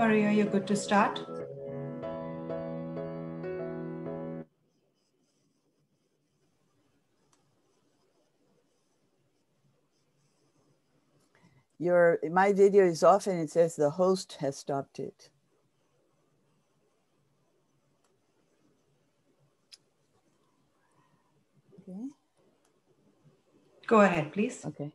Maria, you're good to start. My video is off and it says the host has stopped it. Okay. Go ahead, please. Okay.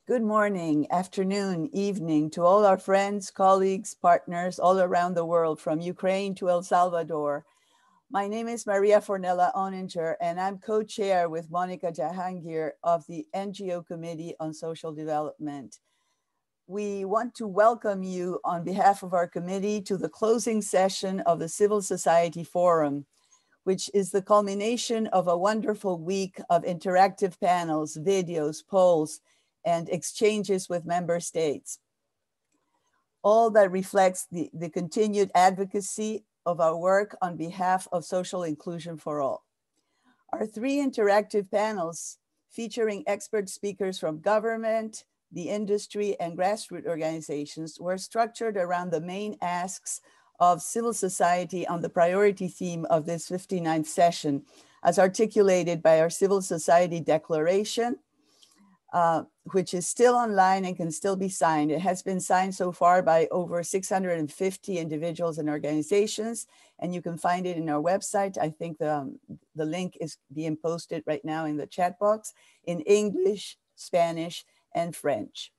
Good morning, afternoon, evening to all our friends, colleagues, partners all around the world, from Ukraine to El Salvador. My name is Maria Fornella Oninger, and I'm co-chair with Monica Jahangir of the NGO Committee on Social Development. We want to welcome you on behalf of our committee to the closing session of the Civil Society Forum, which is the culmination of a wonderful week of interactive panels, videos, polls, and exchanges with member states. All that reflects the continued advocacy of our work on behalf of social inclusion for all. Our 3 interactive panels featuring expert speakers from government, the industry, and grassroots organizations were structured around the main asks of civil society on the priority theme of this 59th session, as articulated by our Civil Society Declaration, which is still online and can still be signed. It has been signed so far by over 650 individuals and organizations, and you can find it in our website. I think the link is being posted right now in the chat box in English, Spanish, and French.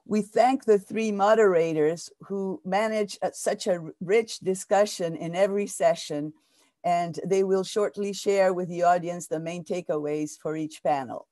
We thank the 3 moderators who manage such a rich discussion in every session, and they will shortly share with the audience the main takeaways for each panel.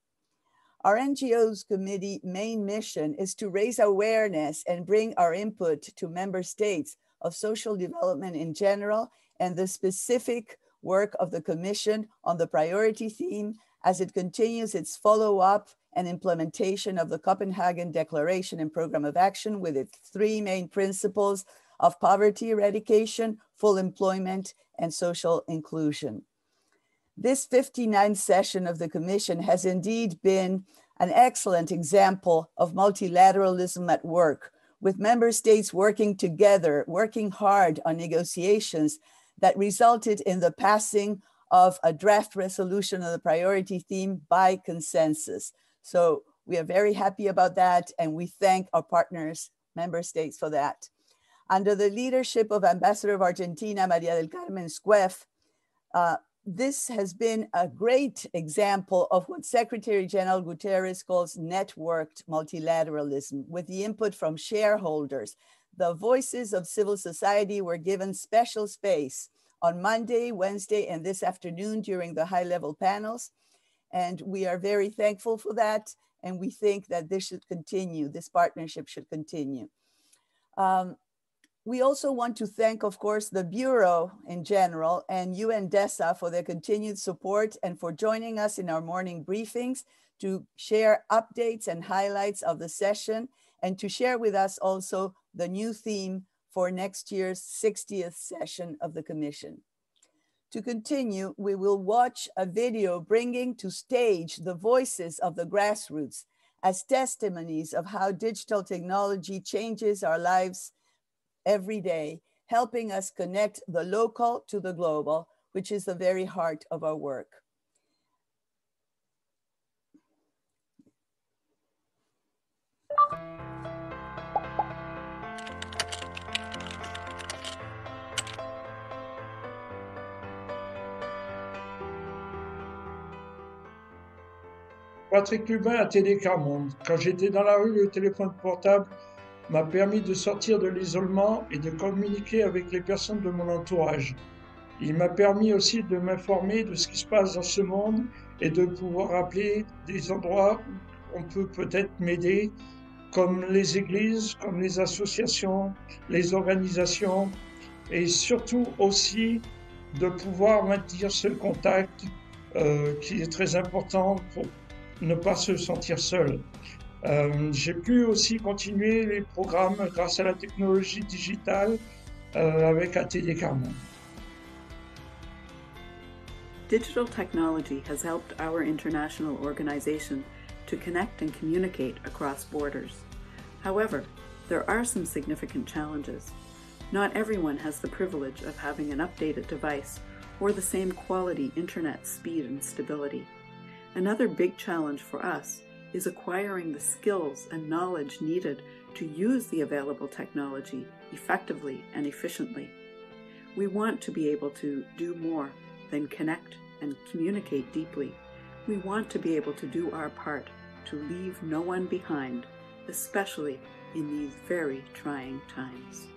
Our NGOs committee main mission is to raise awareness and bring our input to member states of social development in general and the specific work of the Commission on the priority theme as it continues its follow-up and implementation of the Copenhagen Declaration and Program of Action with its 3 main principles of poverty eradication, full employment, and social inclusion. This 59th session of the Commission has indeed been an excellent example of multilateralism at work, with member states working together, working hard on negotiations that resulted in the passing of a draft resolution of the priority theme by consensus. So we are very happy about that, and we thank our partners, member states, for that. Under the leadership of Ambassador of Argentina, Maria del Carmen Squef, this has been a great example of what Secretary General Guterres calls networked multilateralism, with the input from shareholders. The voices of civil society were given special space on Monday, Wednesday, and this afternoon during the high-level panels. And we are very thankful for that. And we think that this should continue, this partnership should continue. We also want to thank, of course, the Bureau in general and UNDESA for their continued support and for joining us in our morning briefings to share updates and highlights of the session and to share with us also the new theme for next year's 60th session of the Commission. To continue, we will watch a video bringing to stage the voices of the grassroots as testimonies of how digital technology changes our lives every day, helping us connect the local to the global, which is the very heart of our work. Patrick Lubin à Télécarmonde. Quand j'étais dans la rue, le téléphone portable m'a permis de sortir de l'isolement et de communiquer avec les personnes de mon entourage. Il m'a permis aussi de m'informer de ce qui se passe dans ce monde et de pouvoir appeler des endroits où on peut peut-être m'aider, comme les églises, comme les associations, les organisations, et surtout aussi de pouvoir maintenir ce contact qui est très important pour ne pas se sentir seul. J'ai pu aussi continuer les programmes grâce à la technologie digitale avec ATD Carmonde. Digital technology has helped our international organization to connect and communicate across borders. However, there are some significant challenges. Not everyone has the privilege of having an updated device or the same quality internet speed and stability. Another big challenge for us is acquiring the skills and knowledge needed to use the available technology effectively and efficiently. We want to be able to do more than connect and communicate deeply. We want to be able to do our part to leave no one behind, especially in these very trying times.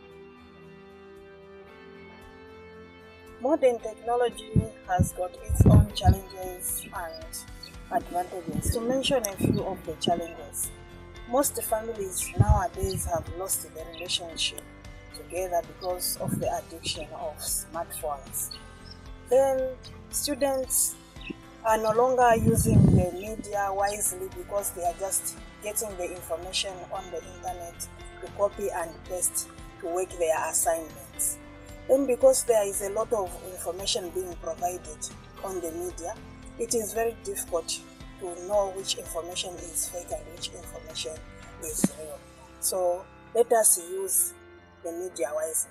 Modern technology has got its own challenges and advantages. To mention a few of the challenges, most families nowadays have lost their relationship together because of the addiction of smartphones. Then students are no longer using the media wisely because they are just getting the information on the internet to copy and paste to work their assignments. Then because there is a lot of information being provided on the media, it is very difficult to know which information is fake and which information is real. So let us use the media wisely.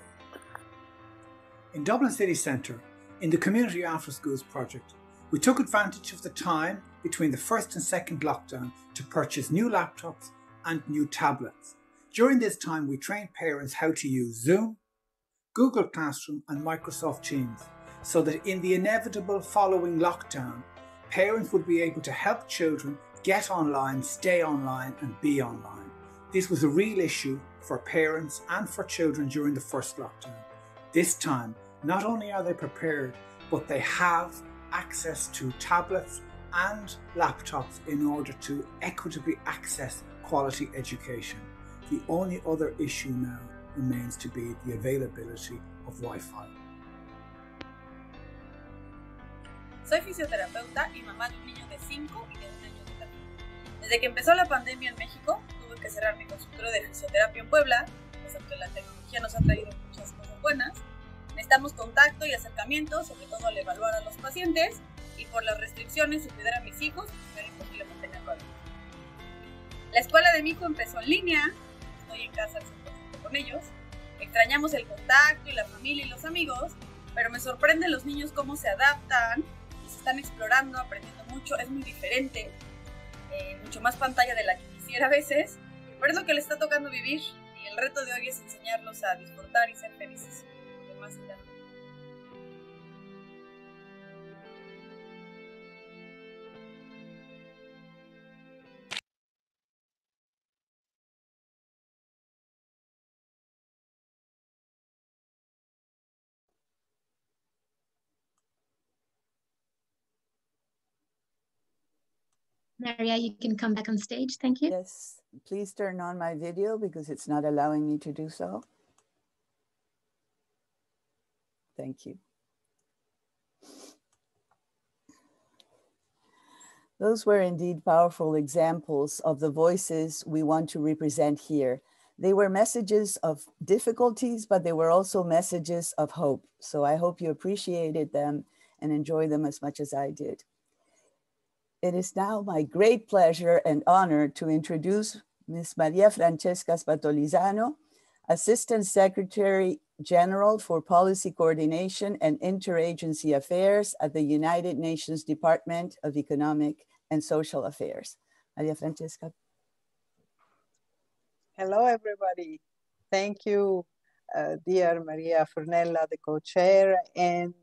In Dublin City Centre, in the Community After Schools project, we took advantage of the time between the first and second lockdown to purchase new laptops and new tablets. During this time, we trained parents how to use Zoom, Google Classroom and Microsoft Teams, so that in the inevitable following lockdown, parents would be able to help children get online, stay online and be online. This was a real issue for parents and for children during the first lockdown. This time, not only are they prepared, but they have access to tablets and laptops in order to equitably access quality education. The only other issue now remains to be the availability of Wi-Fi. Soy fisioterapeuta y mamá de un niño de 5 y de 1 año de edad. Desde que empezó la pandemia en México, tuve que cerrar mi consultorio de fisioterapia en Puebla, pues aunque la tecnología nos ha traído muchas cosas buenas, necesitamos contacto y acercamiento, sobre todo al evaluar a los pacientes, y por las restricciones y cuidar a mis hijos, era imposible mantenerlo abierto. La escuela de mi hijo empezó en línea, estoy en casa al 100% con ellos, extrañamos el contacto y la familia y los amigos, pero me sorprenden los niños cómo se adaptan y se están explorando, aprendiendo mucho, es muy diferente, mucho más pantalla de la que quisiera a veces, pero es lo que les está tocando vivir y el reto de hoy es enseñarlos a disfrutar y ser felices. Más allá. Maria, you can come back on stage. Thank you. Yes, please turn on my video because it's not allowing me to do so. Thank you. Those were indeed powerful examples of the voices we want to represent here. They were messages of difficulties, but they were also messages of hope. So I hope you appreciated them and enjoyed them as much as I did. It is now my great pleasure and honor to introduce Ms. Maria Francesca Spatolizano, Assistant Secretary General for Policy Coordination and Interagency Affairs at the United Nations Department of Economic and Social Affairs. Maria Francesca. Hello, everybody. Thank you, dear Maria Fornella, the co-chair, and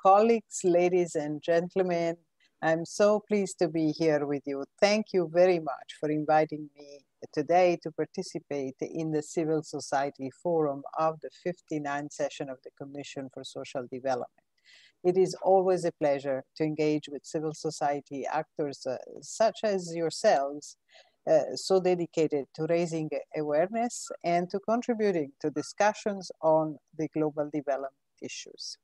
colleagues, ladies and gentlemen. I'm so pleased to be here with you. Thank you very much for inviting me today to participate in the Civil Society Forum of the 59th session of the Commission for Social Development. It is always a pleasure to engage with civil society actors such as yourselves, so dedicated to raising awareness and to contributing to discussions on the global development issues.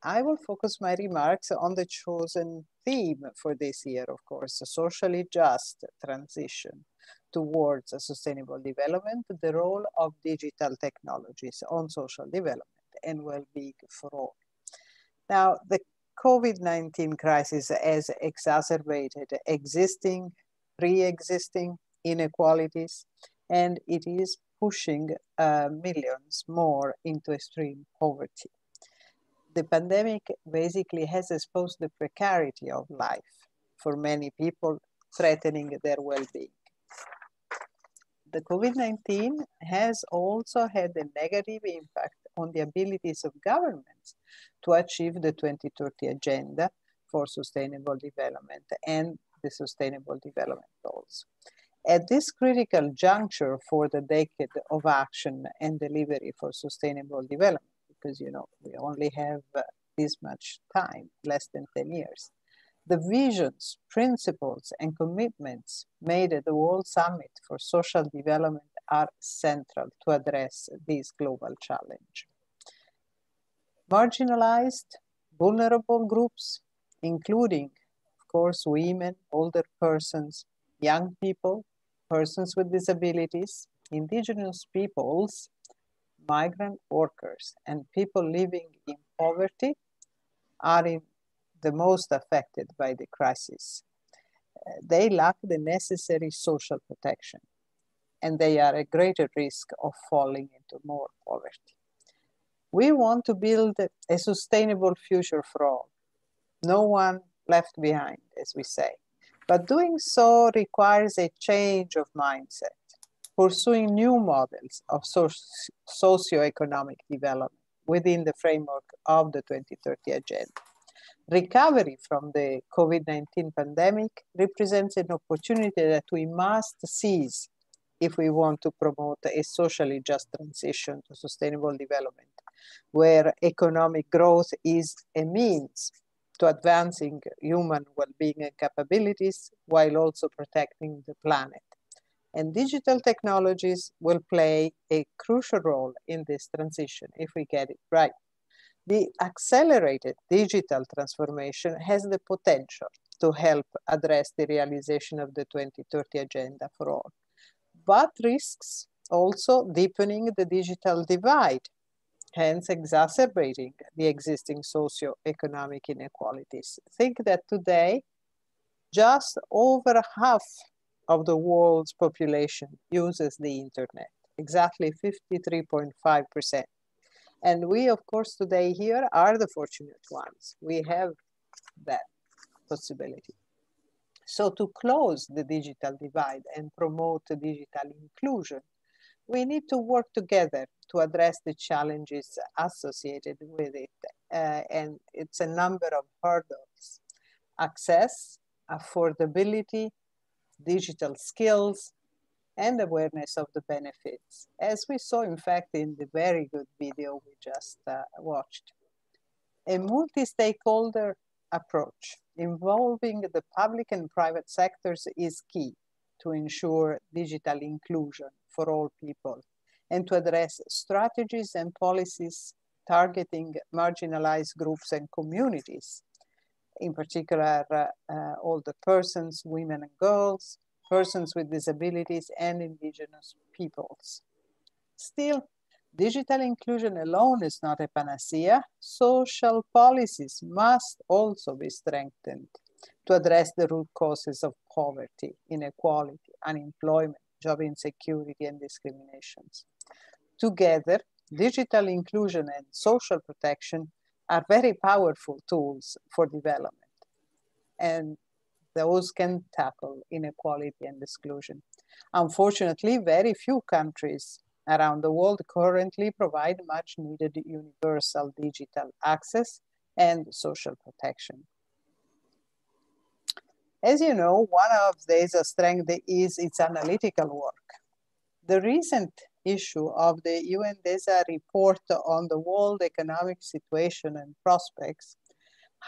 I will focus my remarks on the chosen theme for this year, of course, a socially just transition towards a sustainable development, the role of digital technologies on social development and well-being for all. Now, the COVID-19 crisis has exacerbated pre-existing inequalities, and it is pushing millions more into extreme poverty. The pandemic basically has exposed the precarity of life for many people, threatening their well-being. The COVID-19 has also had a negative impact on the abilities of governments to achieve the 2030 Agenda for Sustainable Development and the Sustainable Development Goals. At this critical juncture for the decade of action and delivery for sustainable development, because we only have this much time, less than 10 years, the visions, principles, and commitments made at the World Summit for Social Development are central to address this global challenge. Marginalized, vulnerable groups, including, of course, women, older persons, young people, persons with disabilities, indigenous peoples, migrant workers, and people living in poverty are the most affected by the crisis. They lack the necessary social protection, and they are at greater risk of falling into more poverty. We want to build a sustainable future for all, no one left behind, as we say. But doing so requires a change of mindset, pursuing new models of socioeconomic development within the framework of the 2030 Agenda. Recovery from the COVID-19 pandemic represents an opportunity that we must seize if we want to promote a socially just transition to sustainable development, where economic growth is a means to advancing human well-being and capabilities while also protecting the planet. And digital technologies will play a crucial role in this transition if we get it right. The accelerated digital transformation has the potential to help address the realization of the 2030 Agenda for all, but risks also deepening the digital divide, hence exacerbating the existing socio-economic inequalities. Think that today, just over half of the world's population uses the internet, exactly 53.5%. And we, of course, today here are the fortunate ones. We have that possibility. So to close the digital divide and promote digital inclusion, we need to work together to address the challenges associated with it. And it's a number of hurdles: access, affordability, digital skills, and awareness of the benefits, as we saw, in fact, in the very good video we just watched. A multi-stakeholder approach involving the public and private sectors is key to ensure digital inclusion for all people and to address strategies and policies targeting marginalized groups and communities, in particular older persons, women and girls, persons with disabilities, and indigenous peoples. Still, digital inclusion alone is not a panacea. Social policies must also be strengthened to address the root causes of poverty, inequality, unemployment, job insecurity, and discriminations. Together, digital inclusion and social protection are very powerful tools for development, and those can tackle inequality and exclusion. Unfortunately, very few countries around the world currently provide much needed universal digital access and social protection. As you know, one of DESA's strengths is its analytical work. The recent issue of the UN DESA report on the world economic situation and prospects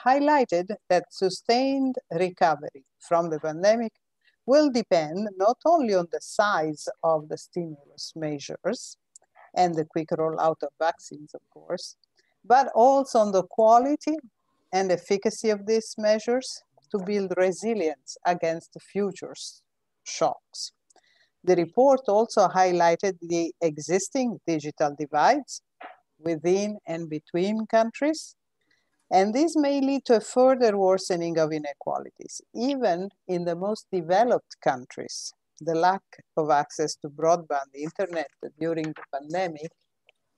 highlighted that sustained recovery from the pandemic will depend not only on the size of the stimulus measures and the quick rollout of vaccines, of course, but also on the quality and efficacy of these measures to build resilience against future shocks. The report also highlighted the existing digital divides within and between countries, and this may lead to a further worsening of inequalities, even in the most developed countries, The lack of access to broadband internet during the pandemic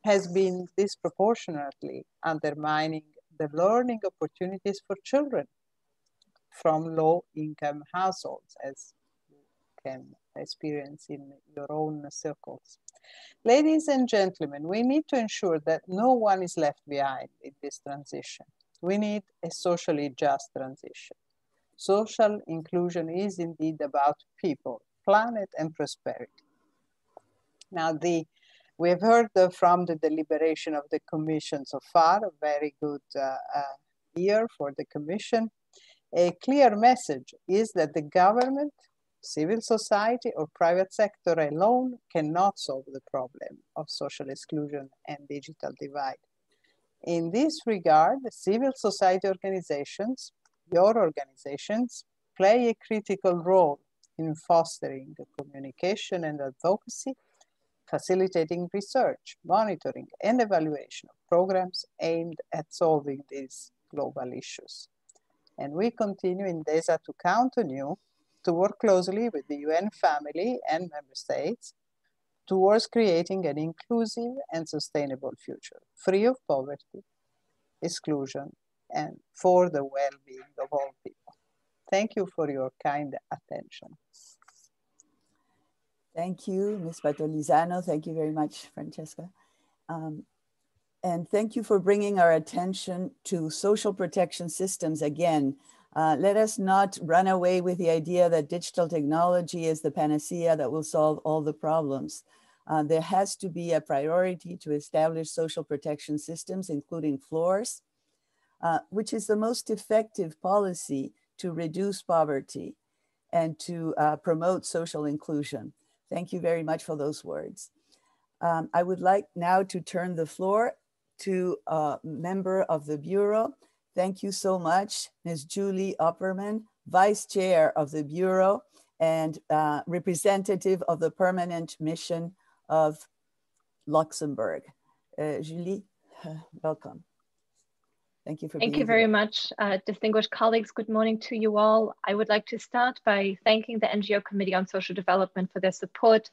has been disproportionately undermining the learning opportunities for children from low-income households, as you can experience in your own circles. Ladies and gentlemen, we need to ensure that no one is left behind in this transition. We need a socially just transition. Social inclusion is indeed about people, planet, and prosperity. Now, we have heard from the deliberation of the Commission so far, a very good year for the Commission. A clear message is that the government, civil society, or private sector alone cannot solve the problem of social exclusion and digital divide. In this regard, civil society organizations, your organizations, play a critical role in fostering the communication and advocacy, facilitating research, monitoring, and evaluation of programs aimed at solving these global issues. And we continue in DESA to count on you to work closely with the UN family and member states towards creating an inclusive and sustainable future, free of poverty, exclusion, and for the well-being of all people. Thank you for your kind attention. Thank you, Ms. Batolizano. Thank you very much, Francesca. And thank you for bringing our attention to social protection systems again. Let us not run away with the idea that digital technology is the panacea that will solve all the problems. There has to be a priority to establish social protection systems, including floors, which is the most effective policy to reduce poverty and to promote social inclusion. Thank you very much for those words. I would like now to turn the floor to a member of the Bureau. Thank you so much, Ms. Julie Opperman, Vice Chair of the Bureau and representative of the Permanent Mission of Luxembourg. Julie, welcome. Thank you for being here. Thank you very much, distinguished colleagues. Good morning to you all. I would like to start by thanking the NGO Committee on Social Development for their support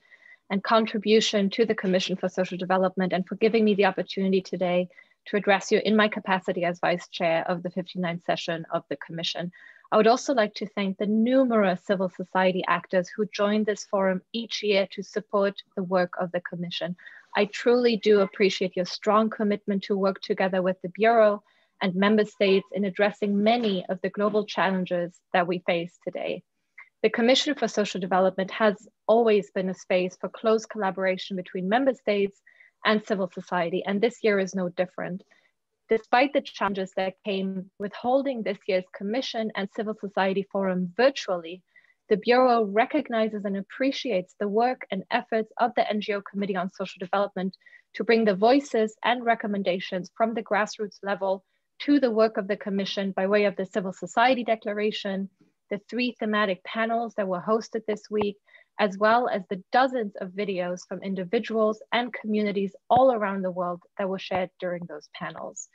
and contribution to the Commission for Social Development and for giving me the opportunity today to address you in my capacity as Vice Chair of the 59th session of the Commission. I would also like to thank the numerous civil society actors who join this forum each year to support the work of the Commission. I truly do appreciate your strong commitment to work together with the Bureau and member states in addressing many of the global challenges that we face today. The Commission for Social Development has always been a space for close collaboration between member states and civil society, and this year is no different. Despite the challenges that came with holding this year's Commission and Civil Society Forum virtually, the Bureau recognizes and appreciates the work and efforts of the NGO Committee on Social Development to bring the voices and recommendations from the grassroots level to the work of the Commission by way of the Civil Society Declaration, the 3 thematic panels that were hosted this week, as well as the dozens of videos from individuals and communities all around the world that were shared during those panels.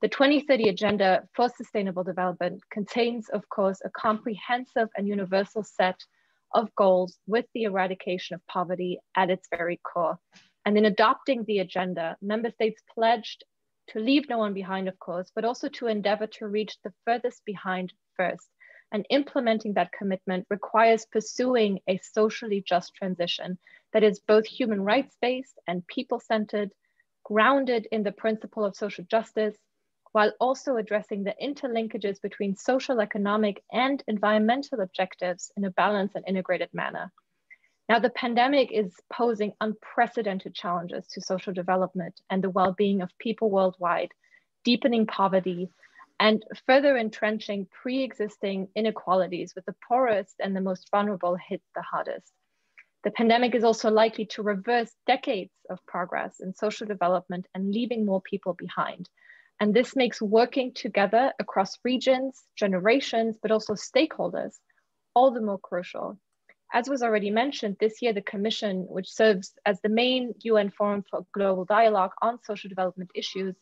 The 2030 Agenda for Sustainable Development contains, of course, a comprehensive and universal set of goals with the eradication of poverty at its very core. And in adopting the agenda, member states pledged to leave no one behind, of course, but also to endeavor to reach the furthest behind first. And implementing that commitment requires pursuing a socially just transition that is both human rights-based and people-centered, grounded in the principle of social justice, while also addressing the interlinkages between social, economic, and environmental objectives in a balanced and integrated manner. Now, the pandemic is posing unprecedented challenges to social development and the well-being of people worldwide, deepening poverty, and further entrenching pre-existing inequalities with the poorest and the most vulnerable hit the hardest. The pandemic is also likely to reverse decades of progress in social development and leaving more people behind. And this makes working together across regions, generations, but also stakeholders all the more crucial. As was already mentioned, this year the Commission, which serves as the main UN forum for global dialogue on social development issues,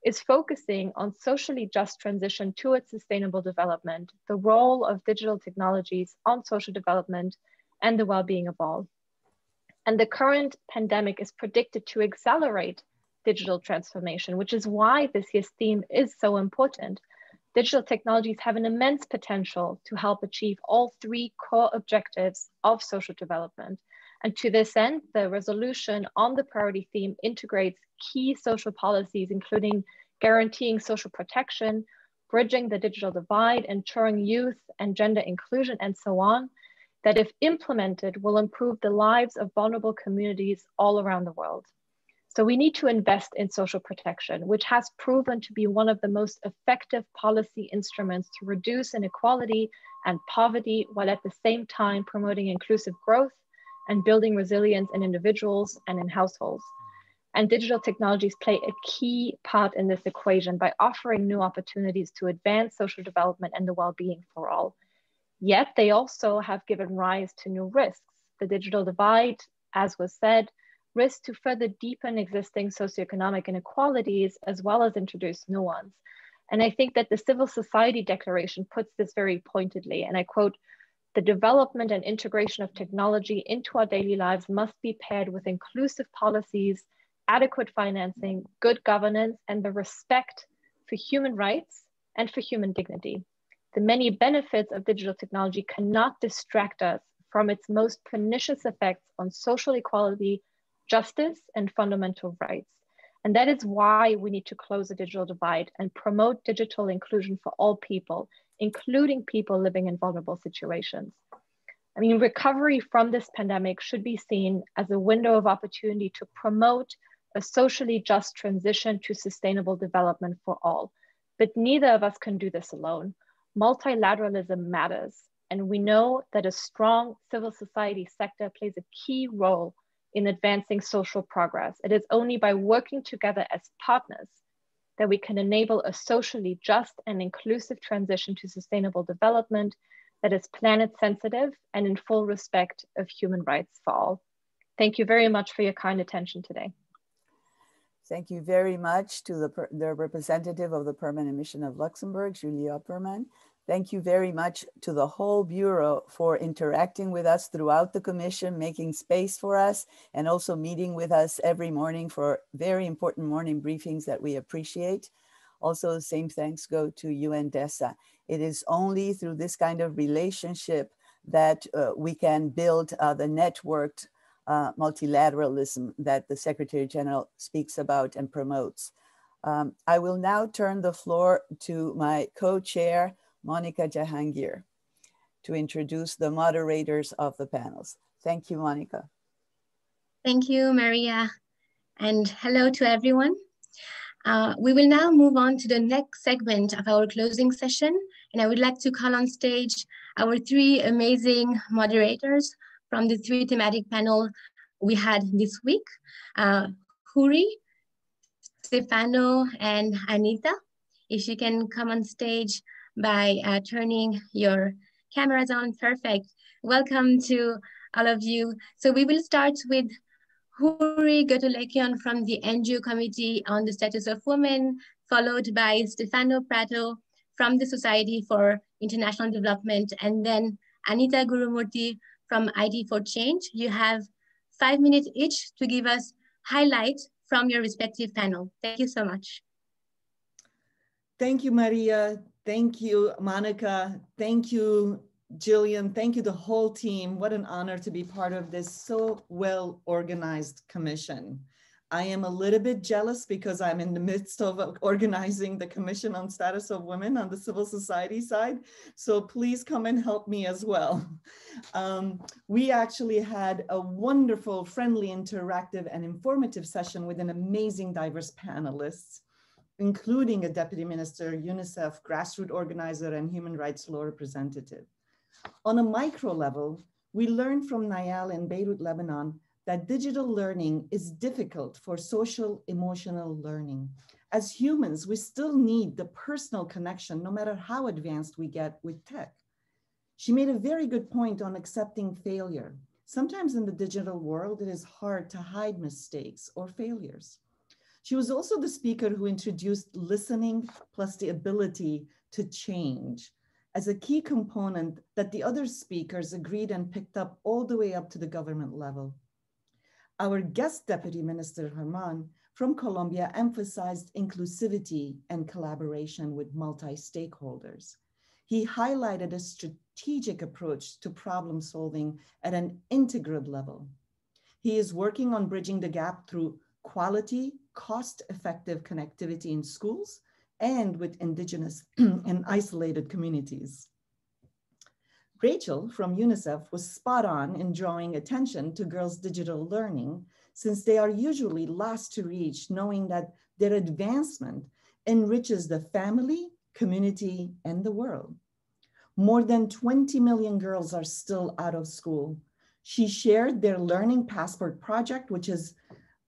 is focusing on socially just transition towards sustainable development, the role of digital technologies on social development, and the well-being of all. And the current pandemic is predicted to accelerate digital transformation, which is why this year's theme is so important. Digital technologies have an immense potential to help achieve all three core objectives of social development. And to this end, the resolution on the priority theme integrates key social policies, including guaranteeing social protection, bridging the digital divide, ensuring youth and gender inclusion, and so on, that if implemented will improve the lives of vulnerable communities all around the world. So we need to invest in social protection, which has proven to be one of the most effective policy instruments to reduce inequality and poverty, while at the same time promoting inclusive growth and building resilience in individuals and in households. And digital technologies play a key part in this equation by offering new opportunities to advance social development and the well-being for all. Yet they also have given rise to new risks. The digital divide, as was said, risks to further deepen existing socioeconomic inequalities, as well as introduce new ones. And I think that the Civil Society Declaration puts this very pointedly, and I quote, "The development and integration of technology into our daily lives must be paired with inclusive policies, adequate financing, good governance, and the respect for human rights and for human dignity. The many benefits of digital technology cannot distract us from its most pernicious effects on social equality, justice, and fundamental rights. And that is why we need to close the digital divide and promote digital inclusion for all people, including people living in vulnerable situations." I mean, recovery from this pandemic should be seen as a window of opportunity to promote a socially just transition to sustainable development for all. But neither of us can do this alone. Multilateralism matters, and we know that a strong civil society sector plays a key role in advancing social progress. It is only by working together as partners that we can enable a socially just and inclusive transition to sustainable development that is planet sensitive and in full respect of human rights for all. Thank you very much for your kind attention today. Thank you very much to the representative of the Permanent Mission of Luxembourg, Julie Opperman. Thank you very much to the whole Bureau for interacting with us throughout the Commission, making space for us, and also meeting with us every morning for very important morning briefings that we appreciate. Also, the same thanks go to UNDESA. It is only through this kind of relationship that we can build the networked multilateralism that the Secretary General speaks about and promotes. I will now turn the floor to my co-chair, Monica Jahangir, to introduce the moderators of the panels. Thank you, Monica. Thank you, Maria, and hello to everyone. We will now move on to the next segment of our closing session, and I would like to call on stage our three amazing moderators from the three thematic panel we had this week, Huri, Stefano, and Anita. If you can come on stage by turning your cameras on, perfect. Welcome to all of you. So we will start with Huri Gotolekian from the NGO Committee on the Status of Women, followed by Stefano Prato from the Society for International Development, and then Anita Gurumurthy from ID for Change. You have 5 minutes each to give us highlights from your respective panel. Thank you so much. Thank you, Maria. Thank you, Monica. Thank you, Jillian. Thank you, the whole team. What an honor to be part of this so well-organized commission. I am a little bit jealous because I'm in the midst of organizing the Commission on Status of Women on the civil society side. So please come and help me as well. We actually had a wonderful, friendly, interactive, and informative session with an amazing diverse panelists, including a deputy minister, UNICEF, grassroots organizer, and human rights law representative. On a micro level, we learned from Nayal in Beirut, Lebanon, that digital learning is difficult for social emotional learning. As humans, we still need the personal connection, no matter how advanced we get with tech. She made a very good point on accepting failure. Sometimes in the digital world, it is hard to hide mistakes or failures. She was also the speaker who introduced listening plus the ability to change as a key component that the other speakers agreed and picked up all the way up to the government level. Our guest Deputy Minister Germán from Colombia emphasized inclusivity and collaboration with multi-stakeholders. He highlighted a strategic approach to problem solving at an integral level. He is working on bridging the gap through quality, cost-effective connectivity in schools and with indigenous and isolated communities. Rachel from UNICEF was spot on in drawing attention to girls' digital learning, since they are usually last to reach, knowing that their advancement enriches the family, community, and the world. More than 20 million girls are still out of school. She shared their Learning Passport project, which is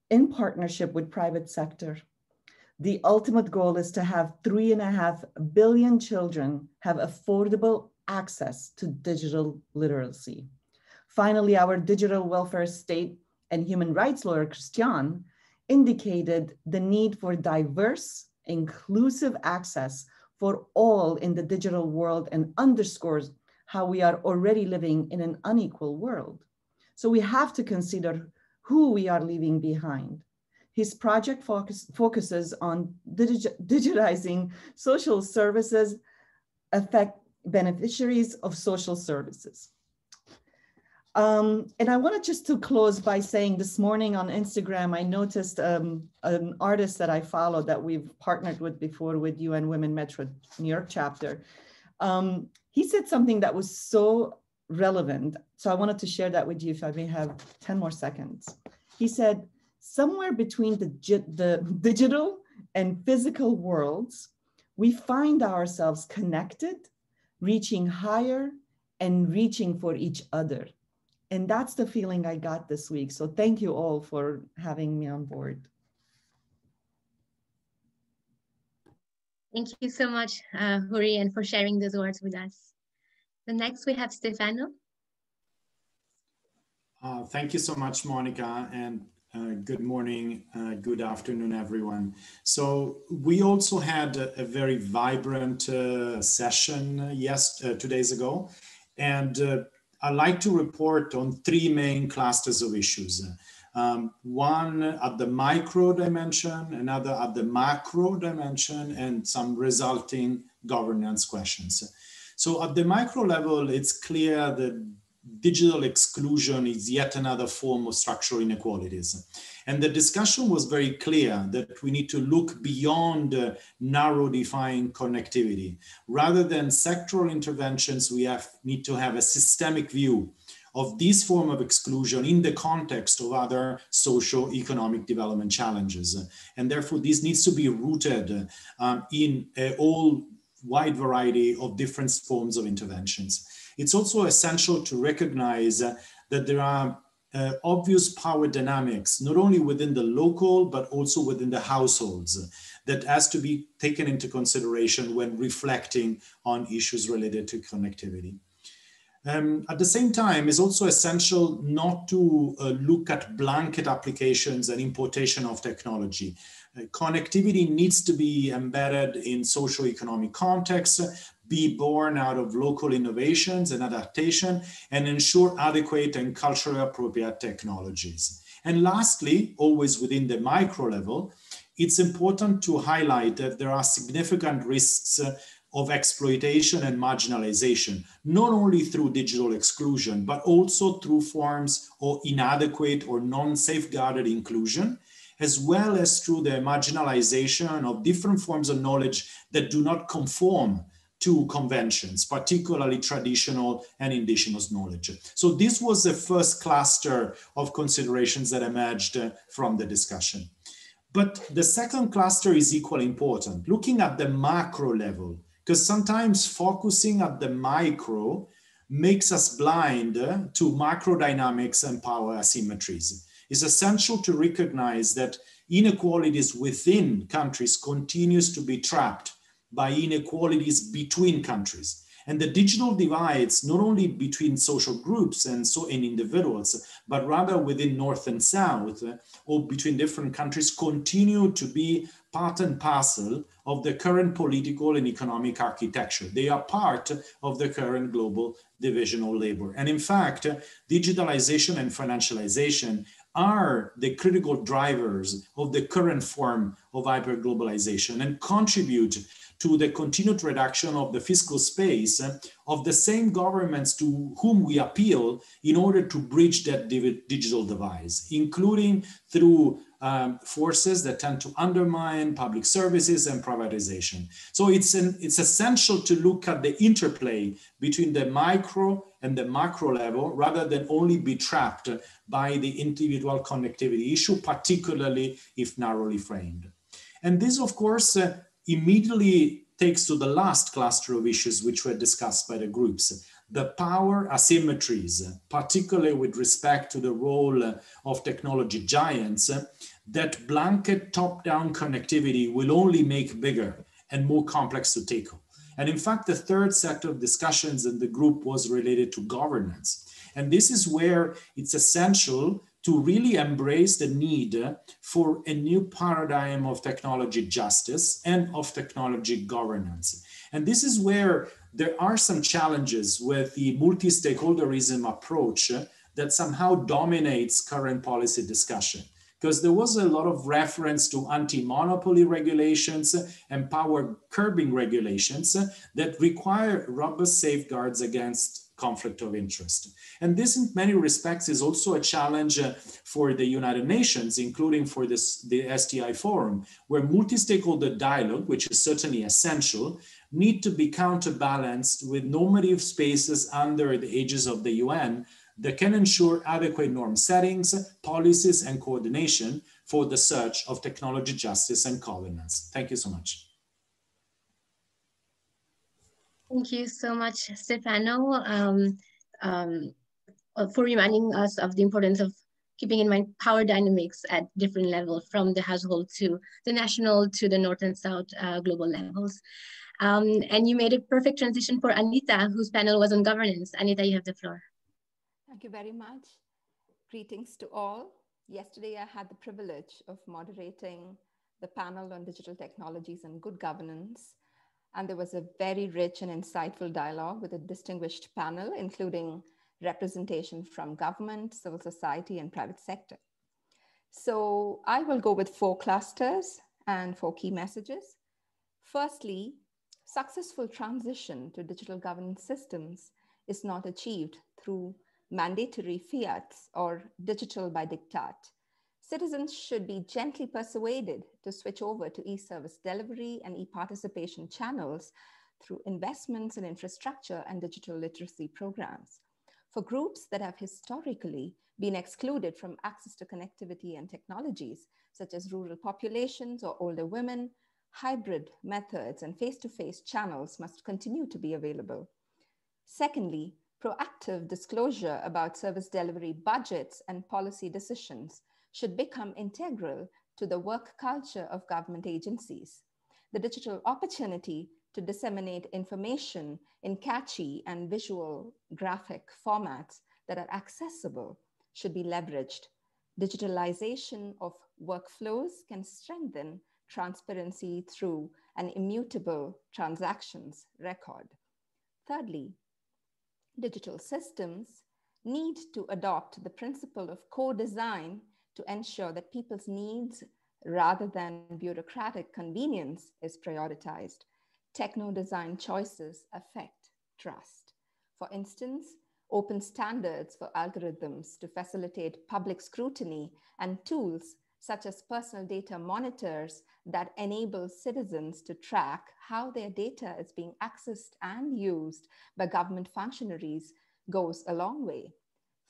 in partnership with private sector. The ultimate goal is to have 3.5 billion children have affordable access to digital literacy. Finally, our digital welfare state and human rights lawyer, Christian, indicated the need for diverse, inclusive access for all in the digital world and underscores how we are already living in an unequal world. So we have to consider who we are leaving behind. His project focuses on digitizing social services, affect beneficiaries of social services. And I wanted just to close by saying this morning on Instagram, I noticed an artist that I follow that we've partnered with before with UN Women Metro New York chapter. He said something that was so relevant. So I wanted to share that with you if I may have 10 more seconds. He said, somewhere between the digital and physical worlds, we find ourselves connected, reaching higher and reaching for each other. And that's the feeling I got this week. So thank you all for having me on board. Thank you so much, Huri, and for sharing those words with us. So next we have Stefano. Thank you so much, Monica, and good morning, good afternoon, everyone. So we also had a very vibrant session 2 days ago, and I'd like to report on 3 main clusters of issues. One at the micro dimension, another at the macro dimension, and some resulting governance questions. So at the micro level, it's clear that digital exclusion is yet another form of structural inequalities. And the discussion was very clear that we need to look beyond narrow defined connectivity. Rather than sectoral interventions, we need to have a systemic view of this form of exclusion in the context of other socio-economic development challenges. And therefore, this needs to be rooted in a wide variety of different forms of interventions. It's also essential to recognize that there are obvious power dynamics, not only within the local, but also within the households, that has to be taken into consideration when reflecting on issues related to connectivity. At the same time, it's also essential not to look at blanket applications and importation of technology. Connectivity needs to be embedded in socio-economic contexts, be born out of local innovations and adaptation, and ensure adequate and culturally appropriate technologies. And lastly, always within the micro level, it's important to highlight that there are significant risks of exploitation and marginalization, not only through digital exclusion, but also through forms of inadequate or non-safeguarded inclusion, as well as through the marginalization of different forms of knowledge that do not conform to conventions, particularly traditional and indigenous knowledge. So this was the first cluster of considerations that emerged from the discussion. But the second cluster is equally important, looking at the macro level, because sometimes focusing at the micro makes us blind to macro dynamics and power asymmetries. It's essential to recognize that inequalities within countries continues to be trapped by inequalities between countries. And the digital divides, not only between social groups and individuals, but rather within North and South or between different countries, continue to be part and parcel of the current political and economic architecture. They are part of the current global division of labor. And in fact, digitalization and financialization are the critical drivers of the current form of hyperglobalization and contribute to the continued reduction of the fiscal space of the same governments to whom we appeal in order to bridge that digital divide, including through forces that tend to undermine public services and privatization. So it's essential to look at the interplay between the micro and the macro level, rather than only be trapped by the individual connectivity issue, particularly if narrowly framed. And this, of course, immediately takes to the last cluster of issues which were discussed by the groups, the power asymmetries, particularly with respect to the role of technology giants, that blanket top-down connectivity will only make bigger and more complex to tackle. And in fact, the third set of discussions in the group was related to governance. And this is where it's essential to really embrace the need for a new paradigm of technology justice and of technology governance. And this is where there are some challenges with the multi-stakeholderism approach that somehow dominates current policy discussion. Because there was a lot of reference to anti-monopoly regulations and power curbing regulations that require robust safeguards against conflict of interest. And this in many respects is also a challenge for the United Nations, including for the STI Forum, where multi-stakeholder dialogue, which is certainly essential, need to be counterbalanced with normative spaces under the aegis of the UN that can ensure adequate norm settings, policies, and coordination for the search of technology justice and governance. Thank you so much. Thank you so much, Stefano, for reminding us of the importance of keeping in mind power dynamics at different levels, from the household to the national to the North and South global levels. And you made a perfect transition for Anita, whose panel was on governance. Anita, you have the floor. Thank you very much. Greetings to all. Yesterday, I had the privilege of moderating the panel on digital technologies and good governance. And there was a very rich and insightful dialogue with a distinguished panel, including representation from government, civil society, and private sector. So I will go with 4 clusters and 4 key messages. Firstly, successful transition to digital governance systems is not achieved through mandatory fiats or digital by diktat. Citizens should be gently persuaded to switch over to e-service delivery and e-participation channels through investments in infrastructure and digital literacy programs. For groups that have historically been excluded from access to connectivity and technologies, such as rural populations or older women, hybrid methods and face-to-face channels must continue to be available. Secondly, proactive disclosure about service delivery budgets and policy decisions should become integral to the work culture of government agencies. The digital opportunity to disseminate information in catchy and visual graphic formats that are accessible should be leveraged. Digitalization of workflows can strengthen transparency through an immutable transactions record. Thirdly, digital systems need to adopt the principle of co-design to ensure that people's needs rather than bureaucratic convenience is prioritized. Techno-design choices affect trust. For instance, open standards for algorithms to facilitate public scrutiny and tools such as personal data monitors that enable citizens to track how their data is being accessed and used by government functionaries goes a long way.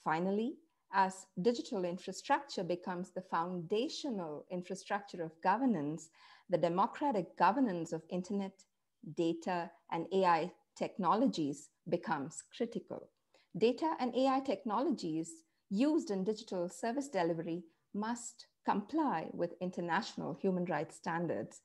Finally, as digital infrastructure becomes the foundational infrastructure of governance, the democratic governance of internet, data, and AI technologies becomes critical. Data and AI technologies used in digital service delivery must comply with international human rights standards.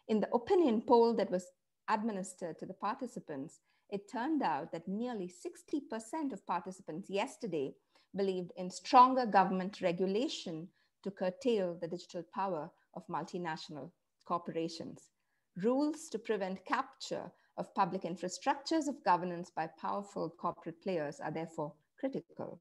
In the opinion poll that was administered to the participants, it turned out that nearly 60% of participants yesterday believed in stronger government regulation to curtail the digital power of multinational corporations. Rules to prevent capture of public infrastructures of governance by powerful corporate players are therefore critical.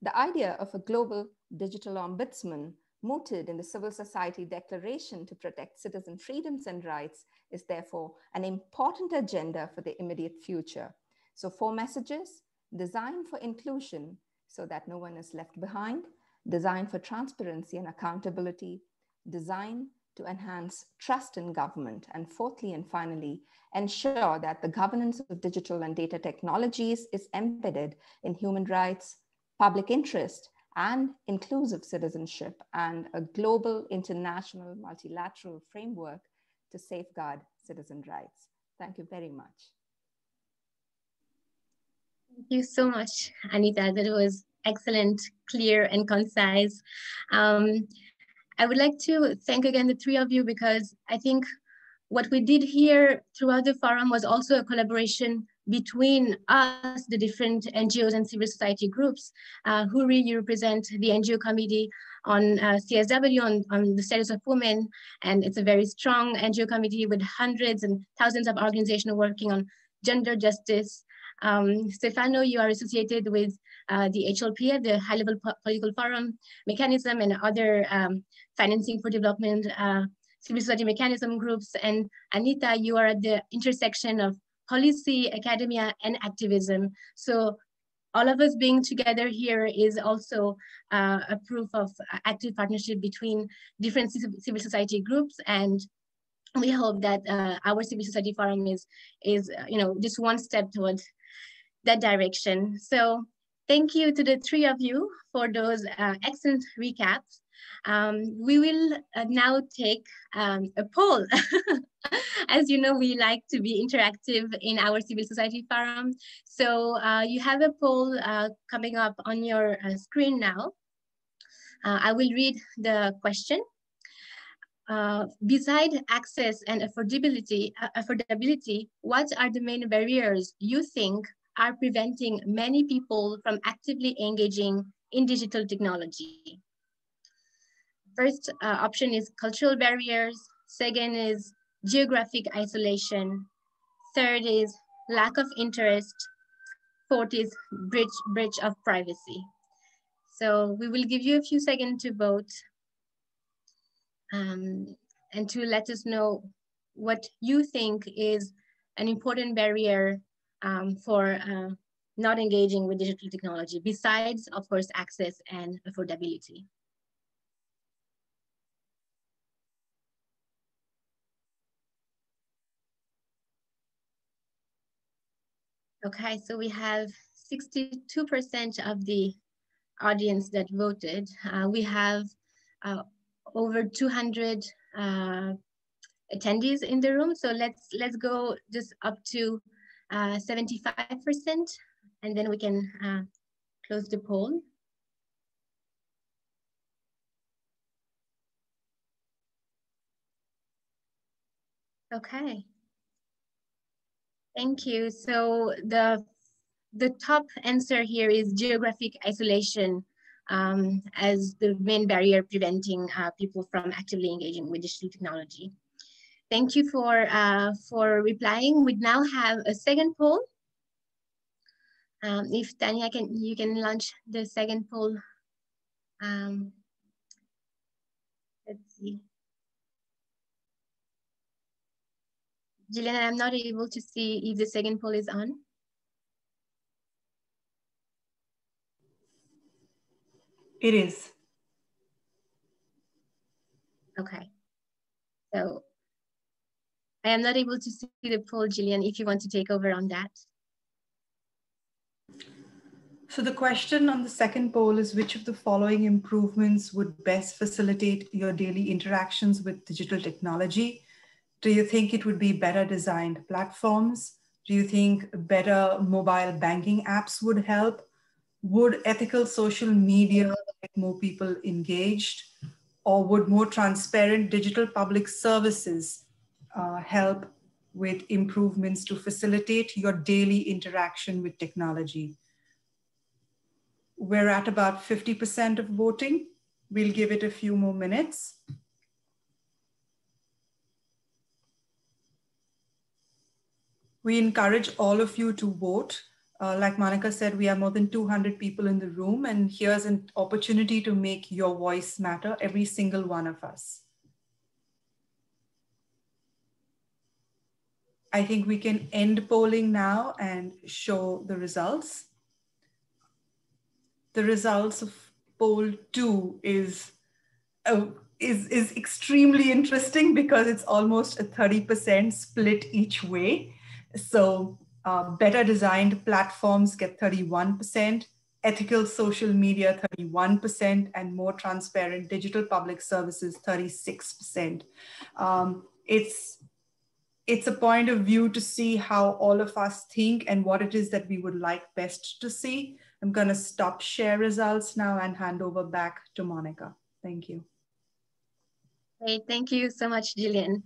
The idea of a global digital ombudsman mooted in the Civil Society Declaration to protect citizen freedoms and rights is therefore an important agenda for the immediate future. So 4 messages: design for inclusion so that no one is left behind, design for transparency and accountability, design to enhance trust in government, and fourthly and finally, ensure that the governance of digital and data technologies is embedded in human rights, public interest, and inclusive citizenship, and a global, international, multilateral framework to safeguard citizen rights. Thank you very much. Thank you so much, Anita. That was excellent, clear, and concise. I would like to thank again the 3 of you, because I think what we did here throughout the forum was also a collaboration between us, the different NGOs and civil society groups. Huri, you represent the NGO committee on CSW, on the status of women, and it's a very strong NGO committee with hundreds and thousands of organizations working on gender justice. Stefano, you are associated with the HLPF, the High Level Political Forum mechanism, and other financing for development civil society mechanism groups. And Anita, you are at the intersection of policy, academia, and activism. So all of us being together here is also a proof of active partnership between different civil society groups. And we hope that our civil society forum is just one step towards that direction. So thank you to the 3 of you for those excellent recaps. We will now take a poll. As you know, we like to be interactive in our civil society forum. So you have a poll coming up on your screen now. I will read the question. Beside access and affordability, what are the main barriers you think are preventing many people from actively engaging in digital technology? First option is cultural barriers. Second is geographic isolation. Third is lack of interest. Fourth is breach of privacy. So we will give you a few seconds to vote and to let us know what you think is an important barrier for not engaging with digital technology, besides, of course, access and affordability. Okay, so we have 62% of the audience that voted. We have over 200 attendees in the room. So let's go just up to 75%, and then we can close the poll. Okay. Thank you. So the top answer here is geographic isolation as the main barrier preventing people from actively engaging with digital technology. Thank you for replying. We now have a second poll. If Tanya you can launch the second poll. Let's see. Gillian, I'm not able to see if the second poll is on. It is. Okay. So I am not able to see the poll, Gillian, if you want to take over on that. So the question on the second poll is, which of the following improvements would best facilitate your daily interactions with digital technology? Do you think it would be better designed platforms? Do you think better mobile banking apps would help? Would ethical social media get more people engaged? Or would more transparent digital public services help with improvements to facilitate your daily interaction with technology? We're at about 50% of voting. We'll give it a few more minutes. We encourage all of you to vote. Like Monica said, we have more than 200 people in the room, and here's an opportunity to make your voice matter, every single one of us. I think we can end polling now and show the results. The results of poll 2 is extremely interesting because it's almost a 30% split each way. So better designed platforms get 31%, ethical social media 31%, and more transparent digital public services 36%. It's a point of view to see how all of us think and what it is that we would like best to see. I'm going to stop share results now and hand over back to Monica. Thank you. Great, thank you so much, Jillian.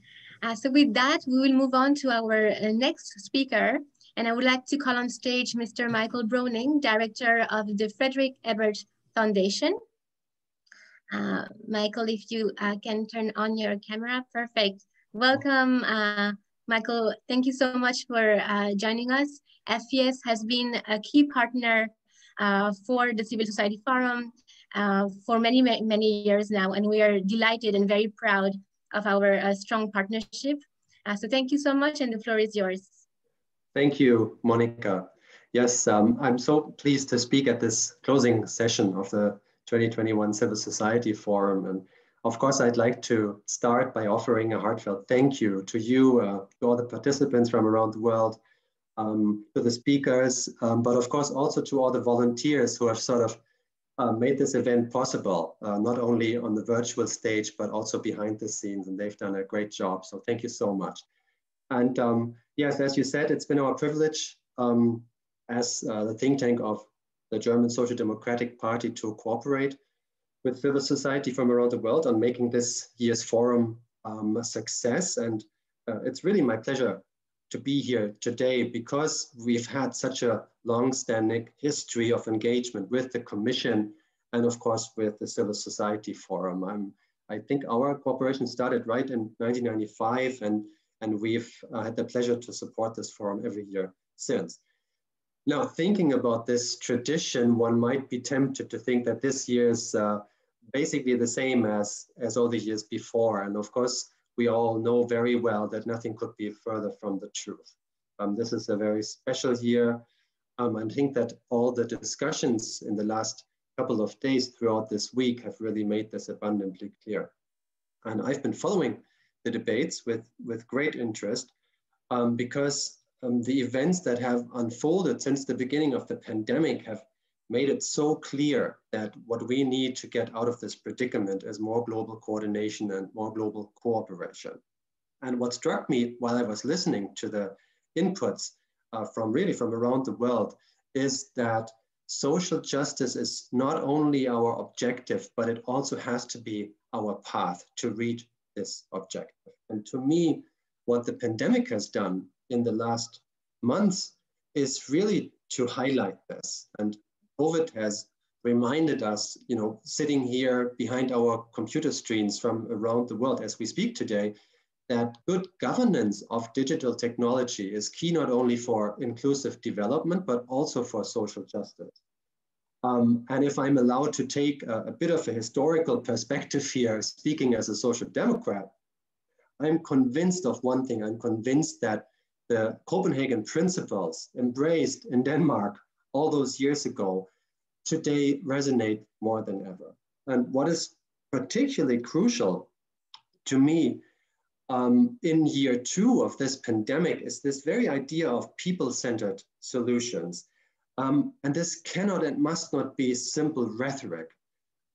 So with that, we will move on to our next speaker. And I would like to call on stage Mr. Michael Browning, Director of the Frederick Ebert Foundation. Michael, if you can turn on your camera, perfect. Welcome, Michael. Thank you so much for joining us. FES has been a key partner for the Civil Society Forum for many, many years now, and we are delighted and very proud of our strong partnership. So thank you so much, and the floor is yours. Thank you, Monica. Yes, I'm so pleased to speak at this closing session of the 2021 Civil Society Forum. And of course, I'd like to start by offering a heartfelt thank you to you, to all the participants from around the world, to the speakers, but of course also to all the volunteers who have sort of made this event possible, not only on the virtual stage, but also behind the scenes, and they've done a great job. So thank you so much. And yes, as you said, it's been our privilege as the think tank of the German Social Democratic Party to cooperate with civil society from around the world on making this year's forum a success. And it's really my pleasure to be here today because we've had such a long-standing history of engagement with the Commission and of course with the Civil Society Forum. I think our cooperation started right in 1995 and we've had the pleasure to support this forum every year since. Now, thinking about this tradition, one might be tempted to think that this year is basically the same as all the years before. And of course, we all know very well that nothing could be further from the truth. This is a very special year. I think that all the discussions in the last couple of days throughout this week have really made this abundantly clear. And I've been following the debates with great interest because the events that have unfolded since the beginning of the pandemic have made it so clear that what we need to get out of this predicament is more global coordination and more global cooperation. And what struck me while I was listening to the inputs from around the world is that social justice is not only our objective, but it also has to be our path to reach this objective. And to me, what the pandemic has done in the last months is really to highlight this. And COVID has reminded us, sitting here behind our computer screens from around the world as we speak today, that good governance of digital technology is key not only for inclusive development, but also for social justice. And if I'm allowed to take a bit of a historical perspective here, speaking as a social democrat, I'm convinced of one thing. I'm convinced that the Copenhagen principles embraced in Denmark all those years ago today resonate more than ever. And what is particularly crucial to me in year 2 of this pandemic is this very idea of people-centered solutions. And this cannot and must not be simple rhetoric.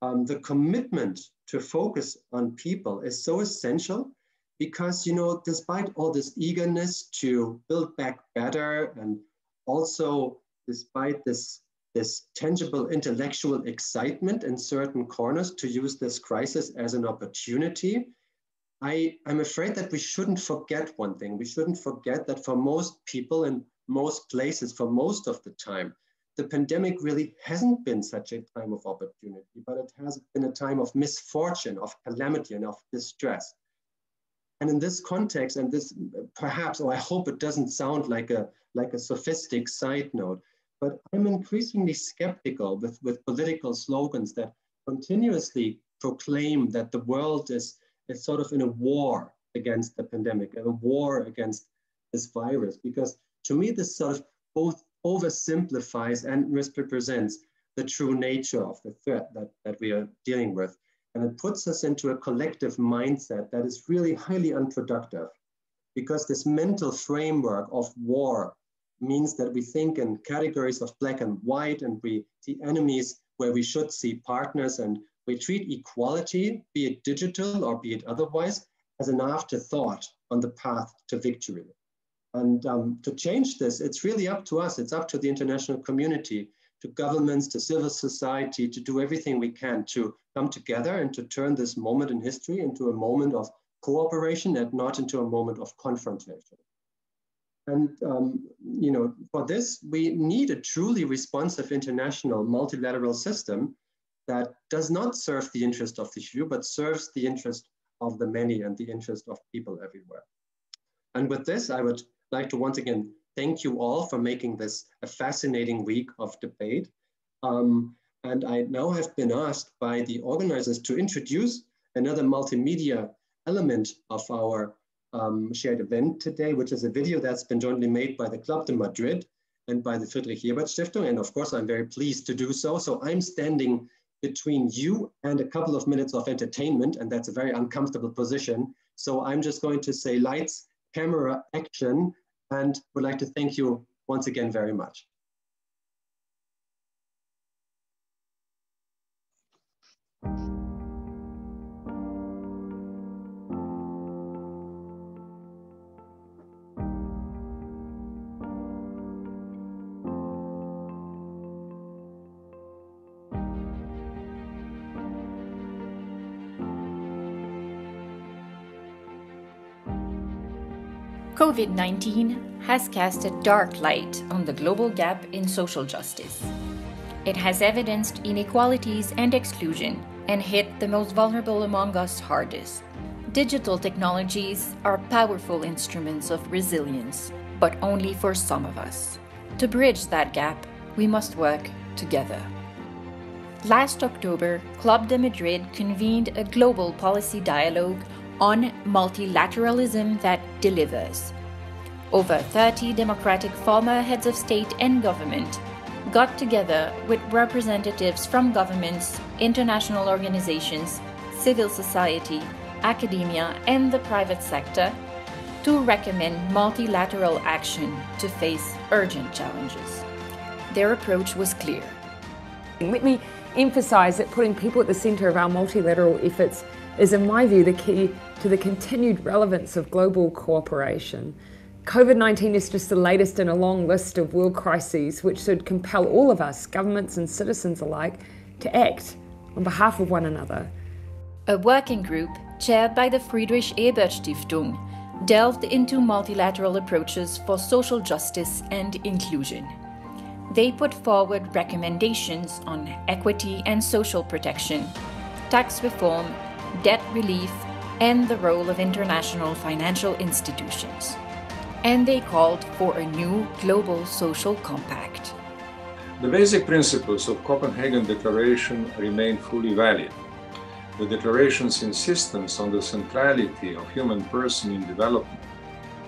The commitment to focus on people is so essential because, despite all this eagerness to build back better and also despite this tangible intellectual excitement in certain corners to use this crisis as an opportunity, I'm afraid that we shouldn't forget one thing. We shouldn't forget that for most people in most places, for most of the time, the pandemic really hasn't been such a time of opportunity, but it has been a time of misfortune, of calamity, and of distress. And in this context, and this perhaps, or I hope it doesn't sound like a sophistic side note, but I'm increasingly skeptical with political slogans that continuously proclaim that the world is sort of in a war against the pandemic, a war against this virus, because to me, this sort of both oversimplifies and misrepresents the true nature of the threat that we are dealing with. And it puts us into a collective mindset that is really highly unproductive, because this mental framework of war means that we think in categories of black and white, and we see enemies where we should see partners, and we treat equality, be it digital or be it otherwise, as an afterthought on the path to victory. And to change this, it's really up to us. It's up to the international community, to governments, to civil society, to do everything we can to come together and to turn this moment in history into a moment of cooperation and not into a moment of confrontation. And you know, for this, we need a truly responsive international multilateral system that does not serve the interest of the few, but serves the interest of the many and the interest of people everywhere. And with this, I would like to once again thank you all for making this a fascinating week of debate. And I now have been asked by the organizers to introduce another multimedia element of our shared event today, which is a video that's been jointly made by the Club de Madrid and by the Friedrich Ebert Stiftung. And of course, I'm very pleased to do so. So I'm standing between you and a couple of minutes of entertainment, and that's a very uncomfortable position. So I'm just going to say lights, camera, action, and would like to thank you once again very much. COVID-19 has cast a dark light on the global gap in social justice. It has evidenced inequalities and exclusion and hit the most vulnerable among us hardest. Digital technologies are powerful instruments of resilience, but only for some of us. To bridge that gap, we must work together. Last October, Club de Madrid convened a global policy dialogue on multilateralism that delivers. Over 30 democratic former heads of state and government got together with representatives from governments, international organizations, civil society, academia, and the private sector to recommend multilateral action to face urgent challenges. Their approach was clear. Let me emphasise that putting people at the centre of our multilateral efforts is, in my view, the key to the continued relevance of global cooperation. COVID-19 is just the latest in a long list of world crises which should compel all of us, governments and citizens alike, to act on behalf of one another. A working group chaired by the Friedrich Ebert Stiftung delved into multilateral approaches for social justice and inclusion. They put forward recommendations on equity and social protection, tax reform, debt relief, and the role of international financial institutions. And they called for a new global social compact. The basic principles of Copenhagen Declaration remain fully valid. The Declaration's insistence on the centrality of human person in development,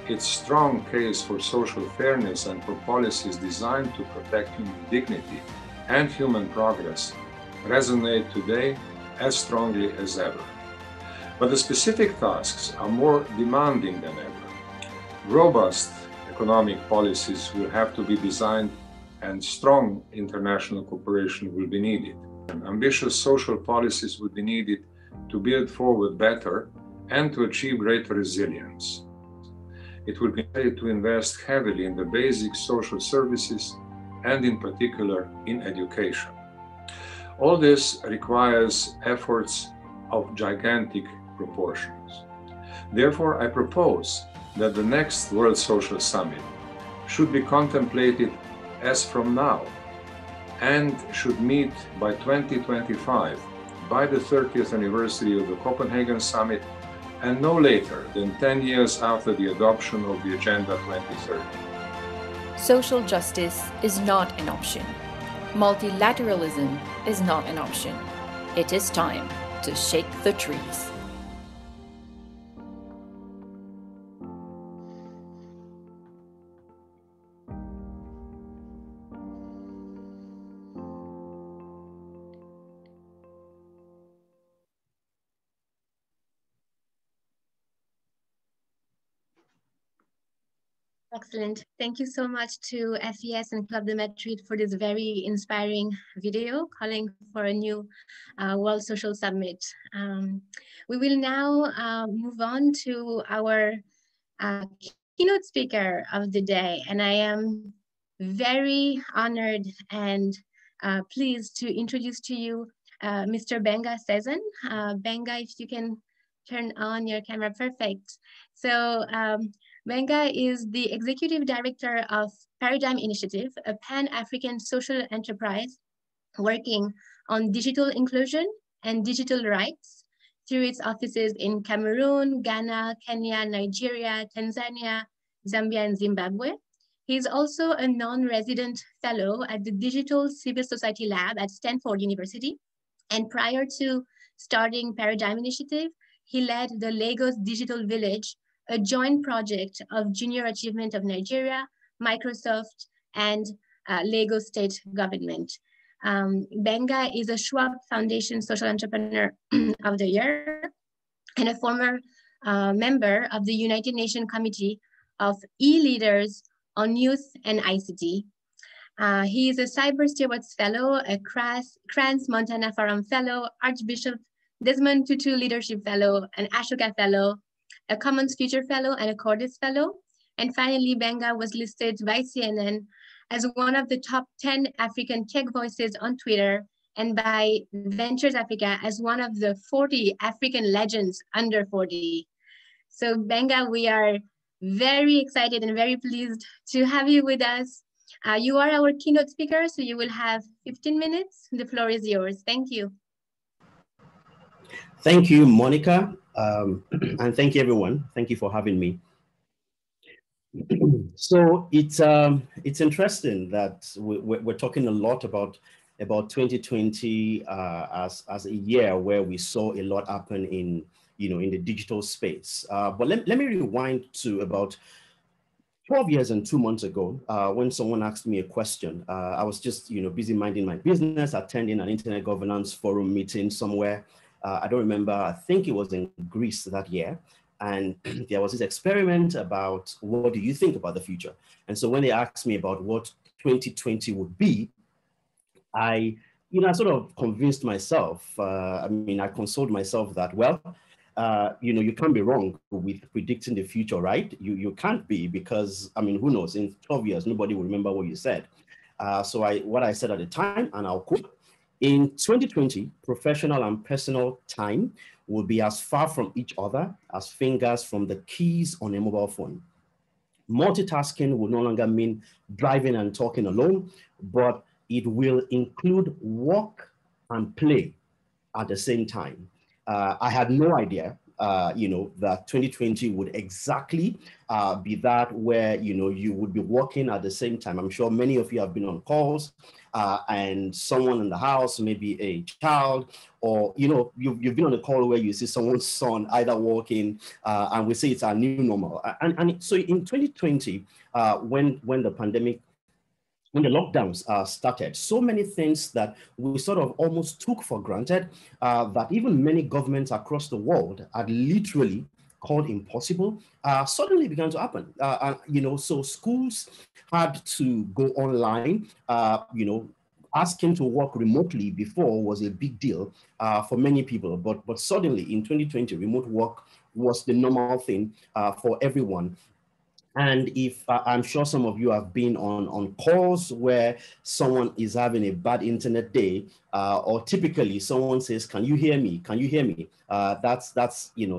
its strong case for social fairness and for policies designed to protect human dignity and human progress resonate today as strongly as ever. But the specific tasks are more demanding than ever. Robust economic policies will have to be designed, and strong international cooperation will be needed. And ambitious social policies will be needed to build forward better and to achieve greater resilience. It will be needed to invest heavily in the basic social services and in particular in education. All this requires efforts of gigantic proportions. Therefore, I propose that the next World Social Summit should be contemplated as from now and should meet by 2025, by the 30th anniversary of the Copenhagen Summit and no later than 10 years after the adoption of the Agenda 2030. Social justice is not an option. Multilateralism is not an option. It is time to shake the trees. Excellent. Thank you so much to FES and Club de Madrid for this very inspiring video calling for a new World Social Summit. We will now move on to our keynote speaker of the day, and I am very honored and pleased to introduce to you Mr. Benga Sezan. Benga, if you can turn on your camera, perfect. So Benga is the Executive Director of Paradigm Initiative, a Pan-African social enterprise working on digital inclusion and digital rights through its offices in Cameroon, Ghana, Kenya, Nigeria, Tanzania, Zambia, and Zimbabwe. He is also a non-resident fellow at the Digital Civil Society Lab at Stanford University. And prior to starting Paradigm Initiative, he led the Lagos Digital Village, a joint project of Junior Achievement of Nigeria, Microsoft, and Lagos State Government. Benga is a Schwab Foundation Social Entrepreneur of the Year and a former member of the United Nations Committee of E-Leaders on Youth and ICT. He is a Cyber Stewards Fellow, a Crans Montana Forum Fellow, Archbishop Desmond Tutu Leadership Fellow, an Ashoka Fellow, a Commons Future Fellow, and a Cordis Fellow. And finally, Benga was listed by CNN as one of the top 10 African tech voices on Twitter, and by Ventures Africa as one of the 40 African legends under 40. So Benga, we are very excited and very pleased to have you with us. You are our keynote speaker, so you will have 15 minutes. The floor is yours. Thank you. Thank you, Monica, and thank you, everyone. Thank you for having me. So it's interesting that we're talking a lot about 2020 as a year where we saw a lot happen in the digital space. But let me rewind to about 12 years and 2 months ago, when someone asked me a question. I was just busy minding my business, attending an internet governance forum meeting somewhere. I don't remember, I think it was in Greece that year. And there was this experiment about what do you think about the future? And so when they asked me about what 2020 would be, I sort of convinced myself, I consoled myself that, well, you can't be wrong with predicting the future, right? You can't be, because, who knows, in 12 years, nobody will remember what you said. So what I said at the time, and I'll quote, in 2020, professional and personal time will be as far from each other as fingers from the keys on a mobile phone. Multitasking will no longer mean driving and talking alone, but it will include work and play at the same time. I had no idea, that 2020 would exactly be that where, you would be working at the same time. I'm sure many of you have been on calls and someone in the house, maybe a child, or, you've been on a call where you see someone's son either walking and we say it's our new normal. And so in 2020, when the pandemic, when the lockdowns started, so many things that we sort of almost took for granted, that even many governments across the world had literally called impossible, suddenly began to happen. So schools had to go online. Asking to work remotely before was a big deal for many people, but suddenly in 2020, remote work was the normal thing for everyone. And if I'm sure some of you have been on calls where someone is having a bad internet day, or typically someone says, "Can you hear me? Can you hear me?" That's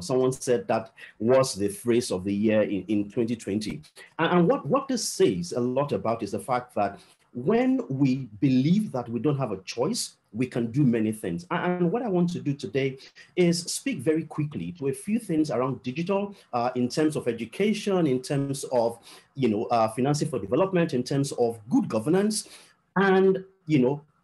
someone said that was the phrase of the year in 2020. And what this says a lot about is the fact that when we believe that we don't have a choice, we can do many things. And what I want to do today is speak very quickly to a few things around digital in terms of education, in terms of, financing for development, in terms of good governance, and,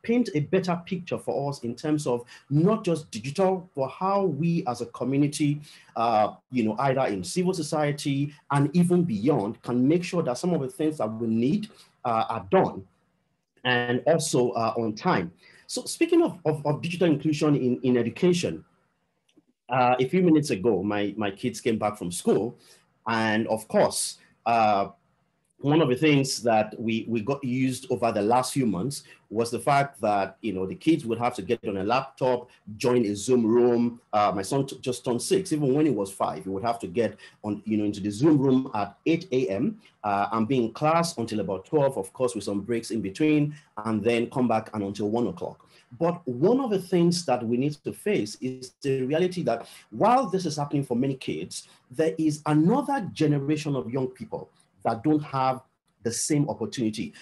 paint a better picture for us in terms of not just digital, but how we as a community, either in civil society and even beyond, can make sure that some of the things that we need are done and also on time. So speaking of digital inclusion in education, a few minutes ago, my kids came back from school, and of course, one of the things that we got used over the last few months was the fact that, the kids would have to get on a laptop, join a Zoom room. My son just turned 6. Even when he was 5, he would have to get on, into the Zoom room at 8 a.m. And be in class until about 12, of course, with some breaks in between, and then come back and until 1 o'clock. But one of the things that we need to face is the reality that while this is happening for many kids, there is another generation of young people that don't have the same opportunity.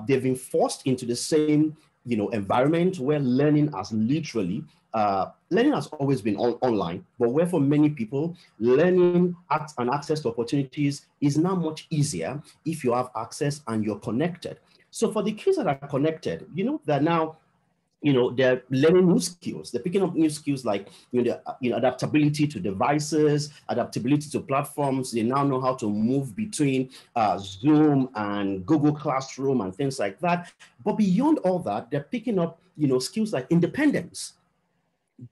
They've been forced into the same, environment where learning has literally, learning has always been online, but where for many people, learning and access to opportunities is now much easier if you have access and you're connected. So for the kids that are connected, they're now, they're learning new skills. They're picking up new skills like, adaptability to devices, adaptability to platforms. They now know how to move between Zoom and Google Classroom and things like that. But beyond all that, they're picking up, skills like independence.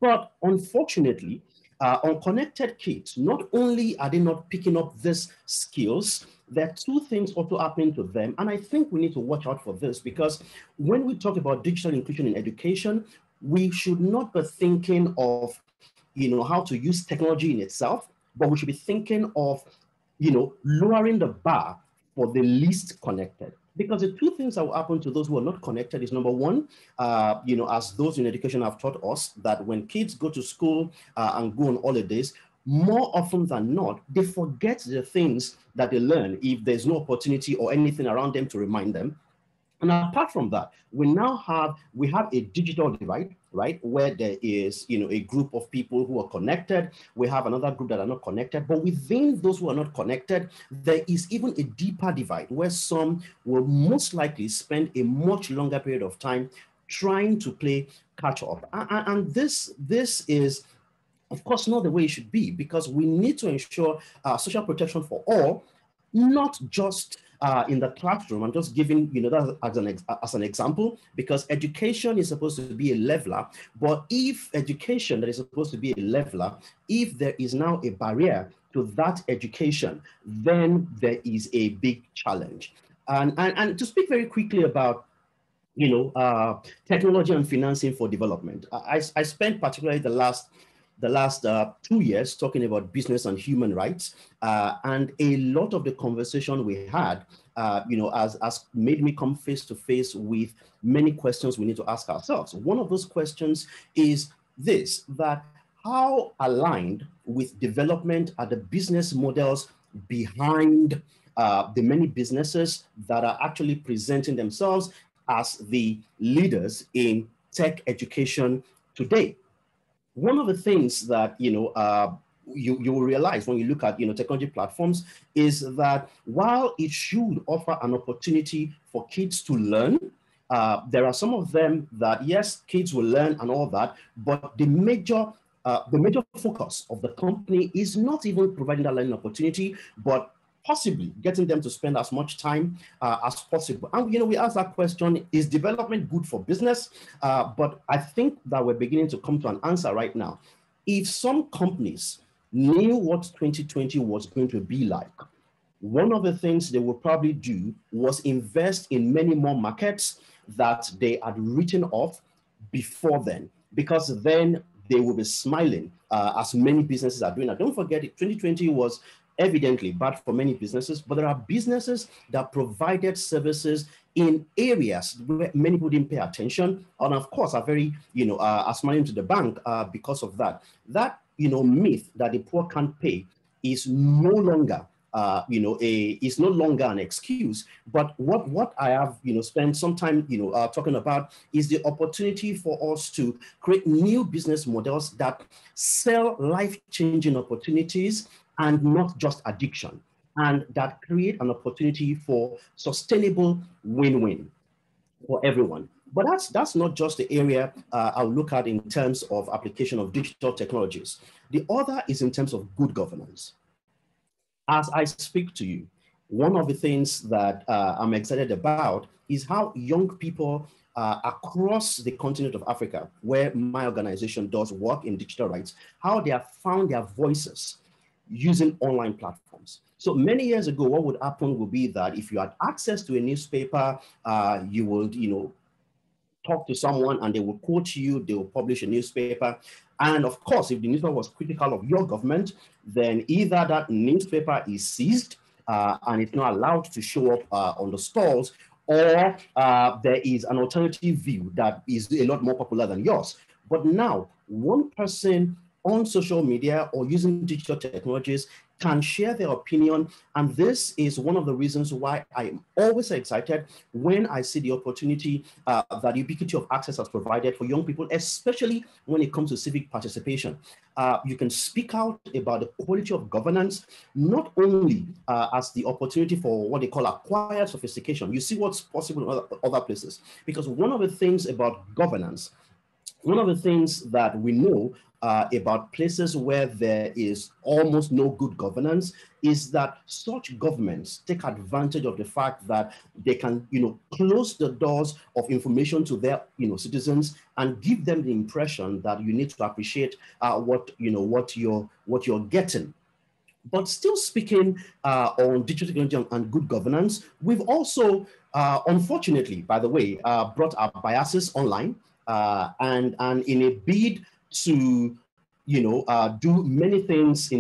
But unfortunately, unconnected kids, not only are they not picking up these skills, there are two things also happening to them. And I think we need to watch out for this, because when we talk about digital inclusion in education, we should not be thinking of, how to use technology in itself, but we should be thinking of, lowering the bar for the least connected. Because the two things that will happen to those who are not connected is, number one, as those in education have taught us, that when kids go to school and go on holidays, more often than not, they forget the things that they learn if there's no opportunity or anything around them to remind them. And apart from that, we have a digital divide, right? Where there is, a group of people who are connected. We have another group that are not connected. But within those who are not connected, there is even a deeper divide where some will most likely spend a much longer period of time trying to play catch up. And this is, of course, not the way it should be, because we need to ensure social protection for all, not just in the classroom. I'm just giving that as an example, because education is supposed to be a leveler. But if education that is supposed to be a leveler, if there is now a barrier to that education, then there is a big challenge. And to speak very quickly about technology and financing for development, I spent particularly the last 2 years talking about business and human rights, and a lot of the conversation we had, has made me come face to face with many questions we need to ask ourselves. One of those questions is this: that how aligned with development are the business models behind the many businesses that are actually presenting themselves as the leaders in tech education today? One of the things that, you will realize when you look at, technology platforms is that while it should offer an opportunity for kids to learn, there are some of them that, yes, kids will learn and all that, but the major focus of the company is not even providing that learning opportunity, but possibly getting them to spend as much time as possible. And, we ask that question, is development good for business? But I think that we're beginning to come to an answer right now. If some companies knew what 2020 was going to be like, one of the things they would probably do was invest in many more markets that they had written off before then, because then they will be smiling as many businesses are doing. Now, don't forget, 2020 was evidently bad for many businesses, but there are businesses that provided services in areas where many people didn't pay attention, and of course are very, are smiling to the bank because of that. That, myth that the poor can't pay is no longer is no longer an excuse. But what I have, spent some time, talking about is the opportunity for us to create new business models that sell life-changing opportunities and not just addiction, and that create an opportunity for sustainable win-win for everyone. But that's not just the area I'll look at in terms of application of digital technologies. The other is in terms of good governance. As I speak to you, one of the things that I'm excited about is how young people across the continent of Africa, where my organization does work in digital rights, how they have found their voices using online platforms. So many years ago, what would happen would be that if you had access to a newspaper, you would, talk to someone and they will quote you, they will publish a newspaper. And of course, if the newspaper was critical of your government, then either that newspaper is seized and it's not allowed to show up on the stalls, or there is an alternative view that is a lot more popular than yours. But now, one person on social media or using digital technologies can share their opinion. And this is one of the reasons why I am always excited when I see the opportunity that Ubiquity of Access has provided for young people, especially when it comes to civic participation. You can speak out about the quality of governance, not only as the opportunity for what they call acquired sophistication. You see what's possible in other places. Because one of the things about governance, one of the things that we know about places where there is almost no good governance is that such governments take advantage of the fact that they can, close the doors of information to their, citizens and give them the impression that you need to appreciate what you're getting. But still speaking on digital technology and good governance, we've also, unfortunately, by the way, brought our biases online and in a bid to, do many things so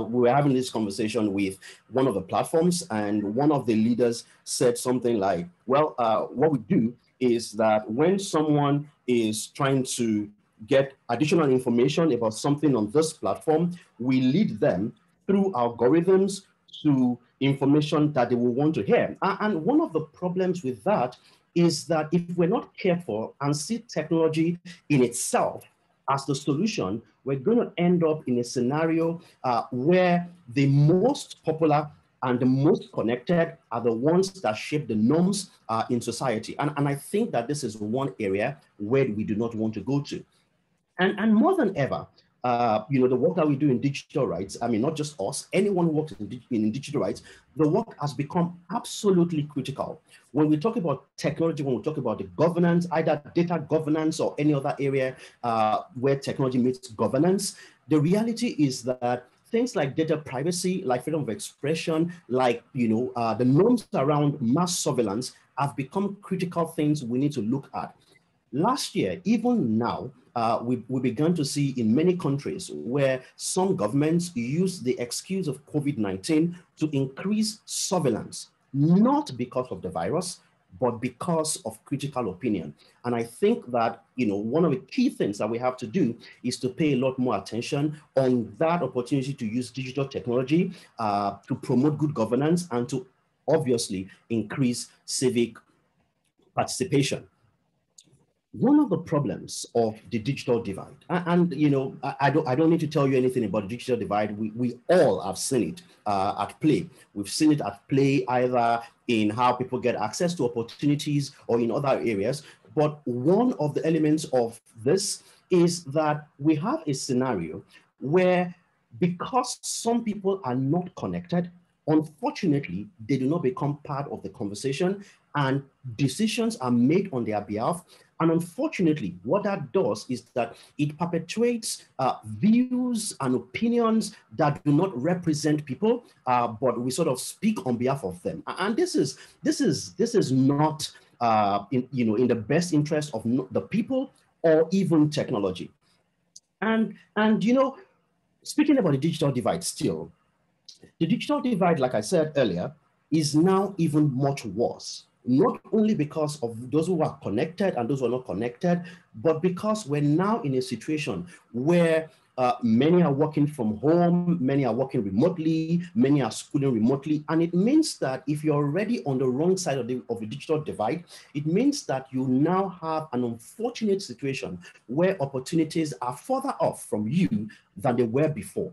we were having this conversation with one of the platforms, and one of the leaders said something like, well, what we do is that when someone is trying to get additional information about something on this platform, we lead them through algorithms to information that they will want to hear. And one of the problems with that is that if we're not careful and see technology in itself as the solution, we're going to end up in a scenario where the most popular and the most connected are the ones that shape the norms in society. And I think that this is one area where we do not want to go to. And more than ever, the work that we do in digital rights, I mean, not just us, anyone who works in digital rights, the work has become absolutely critical. When we talk about technology, when we talk about the governance, either data governance or any other area where technology meets governance, the reality is that things like data privacy, like freedom of expression, like, the norms around mass surveillance have become critical things we need to look at. Last year, even now, we began to see in many countries where some governments use the excuse of COVID-19 to increase surveillance, not because of the virus, but because of critical opinion. And I think that, one of the key things that we have to do is to pay a lot more attention on that opportunity to use digital technology to promote good governance and to obviously increase civic participation. One of the problems of the digital divide, and I don't need to tell you anything about the digital divide. We all have seen it at play. We've seen it at play either in how people get access to opportunities or in other areas. But one of the elements of this is that we have a scenario where, because some people are not connected, unfortunately, they do not become part of the conversation and decisions are made on their behalf. And unfortunately, what that does is that it perpetuates views and opinions that do not represent people, but we sort of speak on behalf of them. And this is not in the best interest of the people or even technology. And speaking about the digital divide still, the digital divide, like I said earlier, is now even much worse. Not only because of those who are connected and those who are not connected, but because we're now in a situation where Many are working from home, many are working remotely, many are schooling remotely. And it means that if you're already on the wrong side of the digital divide, it means that you now have an unfortunate situation where opportunities are further off from you than they were before.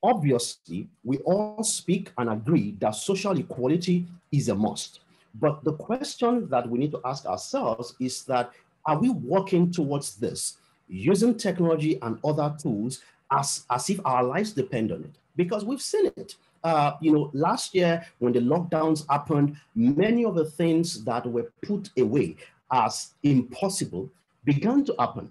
Obviously, we all speak and agree that social equality is a must. But the question that we need to ask ourselves is that, are we working towards this, using technology and other tools as if our lives depend on it? Because we've seen it. Last year when the lockdowns happened, many of the things that were put away as impossible began to happen.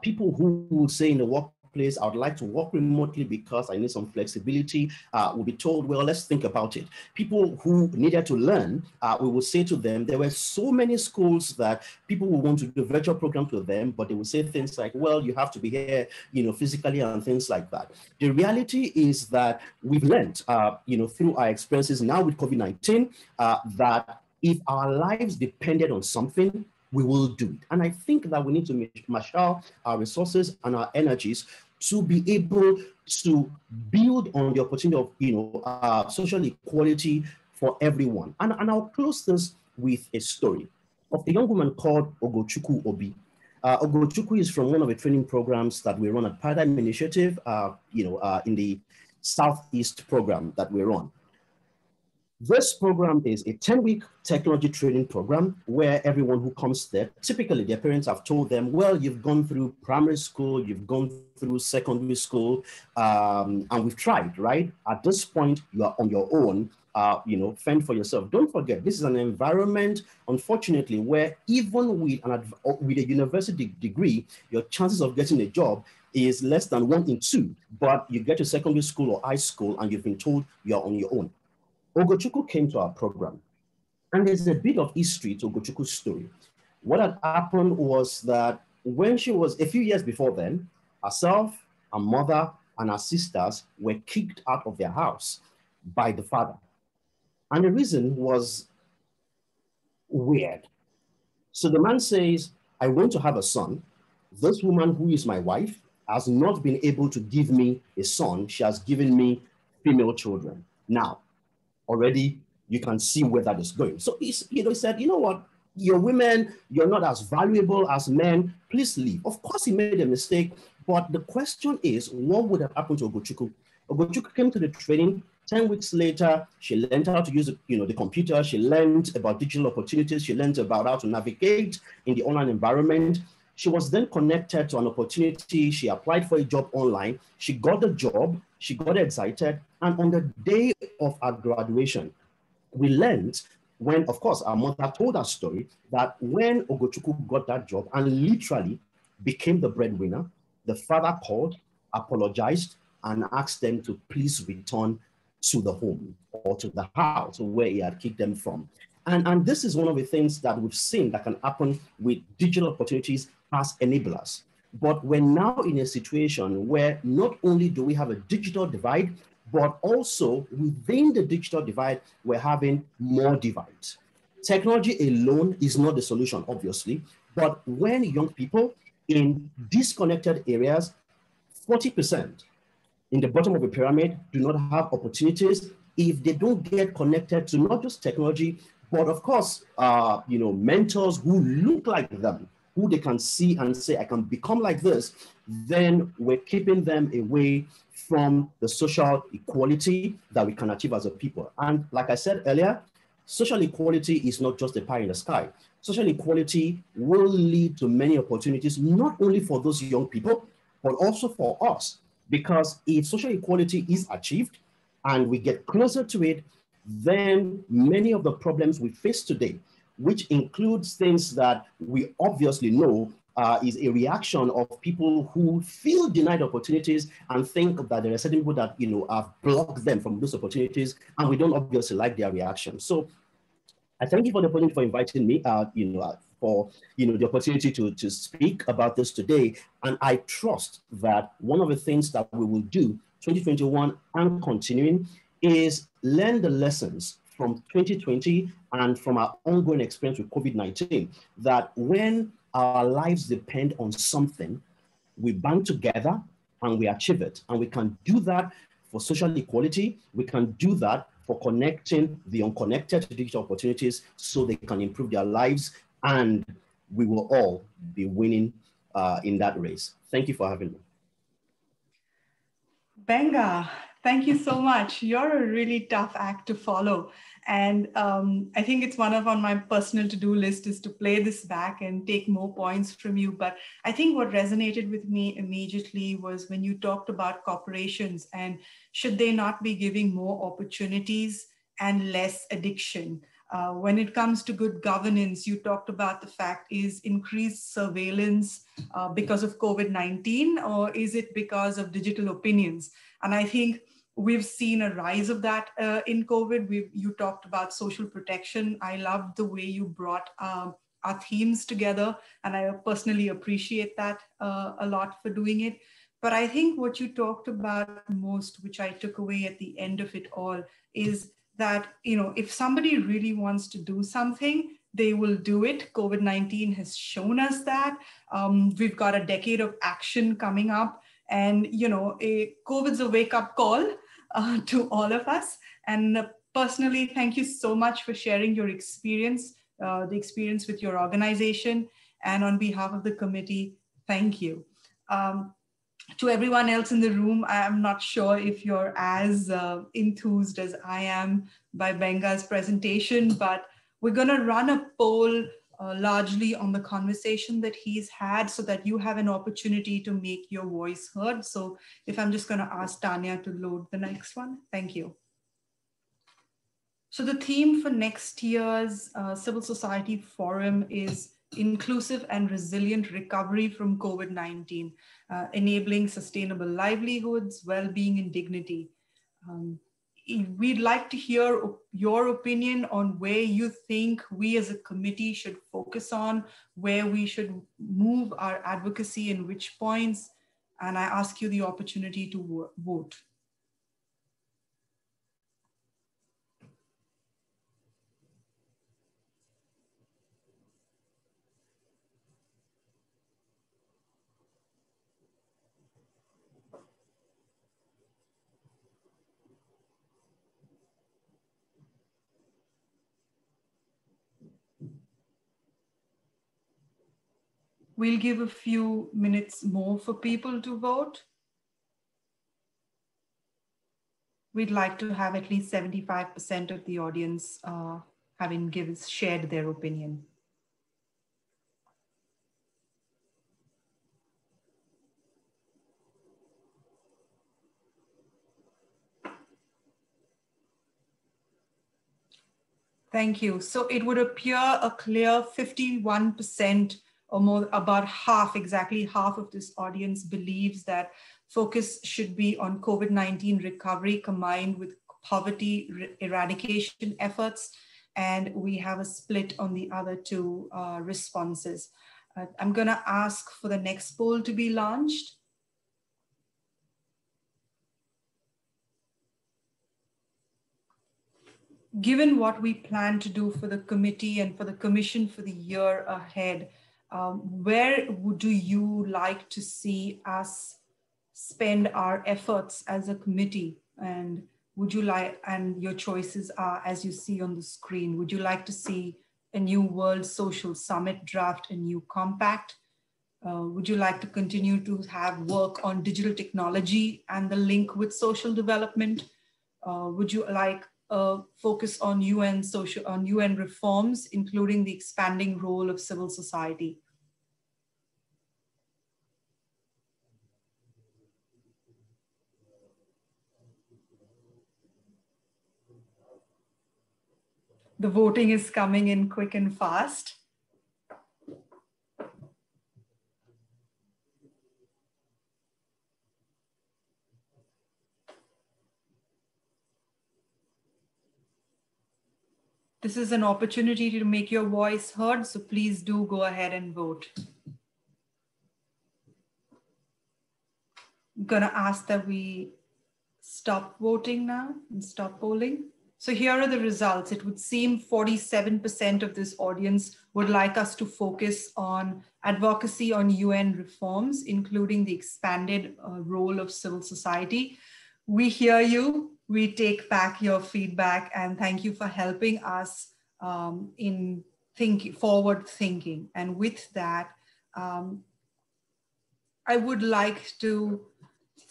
People who will say in the workplace, I would like to work remotely because I need some flexibility, will be told, well, let's think about it. People who needed to learn, we will say to them, there were so many schools that people will want to do virtual programs with them, but they will say things like, well, you have to be here, physically and things like that. The reality is that we've learned, through our experiences now with COVID-19, that if our lives depended on something, we will do it. And I think that we need to marshal our resources and our energies to be able to build on the opportunity of, social equality for everyone. And I'll close this with a story of a young woman called Ogochukwu Obi. Ogochukwu is from one of the training programs that we run at Paradigm Initiative, in the Southeast program that we run. This program is a 10-week technology training program where everyone who comes there, typically their parents have told them, well, you've gone through primary school, you've gone through secondary school, and we've tried, right? At this point, you are on your own, fend for yourself. Don't forget, this is an environment, unfortunately, where even with a university degree, your chances of getting a job is less than 1 in 2, but you get to secondary school or high school and you've been told you're on your own. Ogochukwu came to our program, and there's a bit of history to Ogochukwu's story. What had happened was that when she was, a few years before then, herself, her mother, and her sisters were kicked out of their house by the father. And the reason was weird. So the man says, I want to have a son. This woman who is my wife has not been able to give me a son. She has given me female children. Now, already you can see where that is going. So he said, you know what, you're women, you're not as valuable as men, please leave. Of course he made a mistake, but the question is, what would have happened to Ogochukwu? Ogochukwu came to the training. 10 weeks later, she learned how to use the computer. She learned about digital opportunities. She learned about how to navigate in the online environment. She was then connected to an opportunity. She applied for a job online. She got the job. She got excited. And on the day of her graduation, we learned when, of course, our mother told her story, that when Ogochukwu got that job and literally became the breadwinner, the father called, apologized, and asked them to please return to the home or to the house where he had kicked them from. And this is one of the things that we've seen that can happen with digital opportunities as enablers. But we're now in a situation where not only do we have a digital divide, but also within the digital divide, we're having more divides. Technology alone is not the solution, obviously, but when young people in disconnected areas, 40% in the bottom of the pyramid do not have opportunities if they don't get connected to not just technology, but of course, mentors who look like them, who they can see and say, I can become like this, then we're keeping them away from the social equality that we can achieve as a people. And like I said earlier, social equality is not just a pie in the sky. Social equality will lead to many opportunities, not only for those young people, but also for us. Because if social equality is achieved and we get closer to it, then many of the problems we face today, which includes things that we obviously know is a reaction of people who feel denied opportunities and think that there are certain people that have blocked them from those opportunities, and we don't obviously like their reaction. So I thank you for the opportunity for inviting me, for the opportunity to speak about this today. And I trust that one of the things that we will do 2021 and continuing is learn the lessons from 2020 and from our ongoing experience with COVID-19, that when our lives depend on something, we band together and we achieve it. And we can do that for social equality. We can do that for connecting the unconnected to digital opportunities so they can improve their lives, and we will all be winning in that race. Thank you for having me. Benga, thank you so much. You're a really tough act to follow. And I think it's one on my personal to-do list is to play this back and take more points from you. But I think what resonated with me immediately was when you talked about corporations and should they not be giving more opportunities and less addiction. When it comes to good governance, you talked about the fact is increased surveillance because of COVID-19, or is it because of digital opinions? And I think we've seen a rise of that in COVID. You talked about social protection. I loved the way you brought our themes together, and I personally appreciate that a lot for doing it. But I think what you talked about most, which I took away at the end of it all, is that, you know, if somebody really wants to do something, they will do it. COVID-19 has shown us that. We've got a decade of action coming up, and, you know, COVID's a wake-up call to all of us. And personally, thank you so much for sharing your experience, the experience with your organization. And on behalf of the committee, thank you. To everyone else in the room, I'm not sure if you're as enthused as I am by Benga's presentation, but we're going to run a poll largely on the conversation that he's had so that you have an opportunity to make your voice heard. So if I'm just going to ask Tanya to load the next one. Thank you. So the theme for next year's Civil Society Forum is Inclusive and Resilient Recovery from COVID-19, enabling sustainable livelihoods, well-being, and dignity. We'd like to hear your opinion on where you think we as a committee should focus on, where we should move our advocacy and which points, and I ask you the opportunity to vote. We'll give a few minutes more for people to vote. We'd like to have at least 75% of the audience having shared their opinion. Thank you. So it would appear a clear 51% or more, about half, exactly half of this audience believes that focus should be on COVID-19 recovery combined with poverty eradication efforts. And we have a split on the other two responses. I'm gonna ask for the next poll to be launched. Given what we plan to do for the committee and for the commission for the year ahead, where do you like to see us spend our efforts as a committee? And would you like, and your choices are as you see on the screen, would you like to see a new World Social Summit draft, a new compact? Would you like to continue to have work on digital technology and the link with social development? Would you like focus on UN reforms, including the expanding role of civil society? The voting is coming in quick and fast. This is an opportunity to make your voice heard, so please do go ahead and vote. I'm gonna ask that we stop voting now and stop polling. So here are the results. It would seem 47% of this audience would like us to focus on advocacy on UN reforms, including the expanded role of civil society. We hear you, we take back your feedback, and thank you for helping us in forward thinking. And with that, I would like to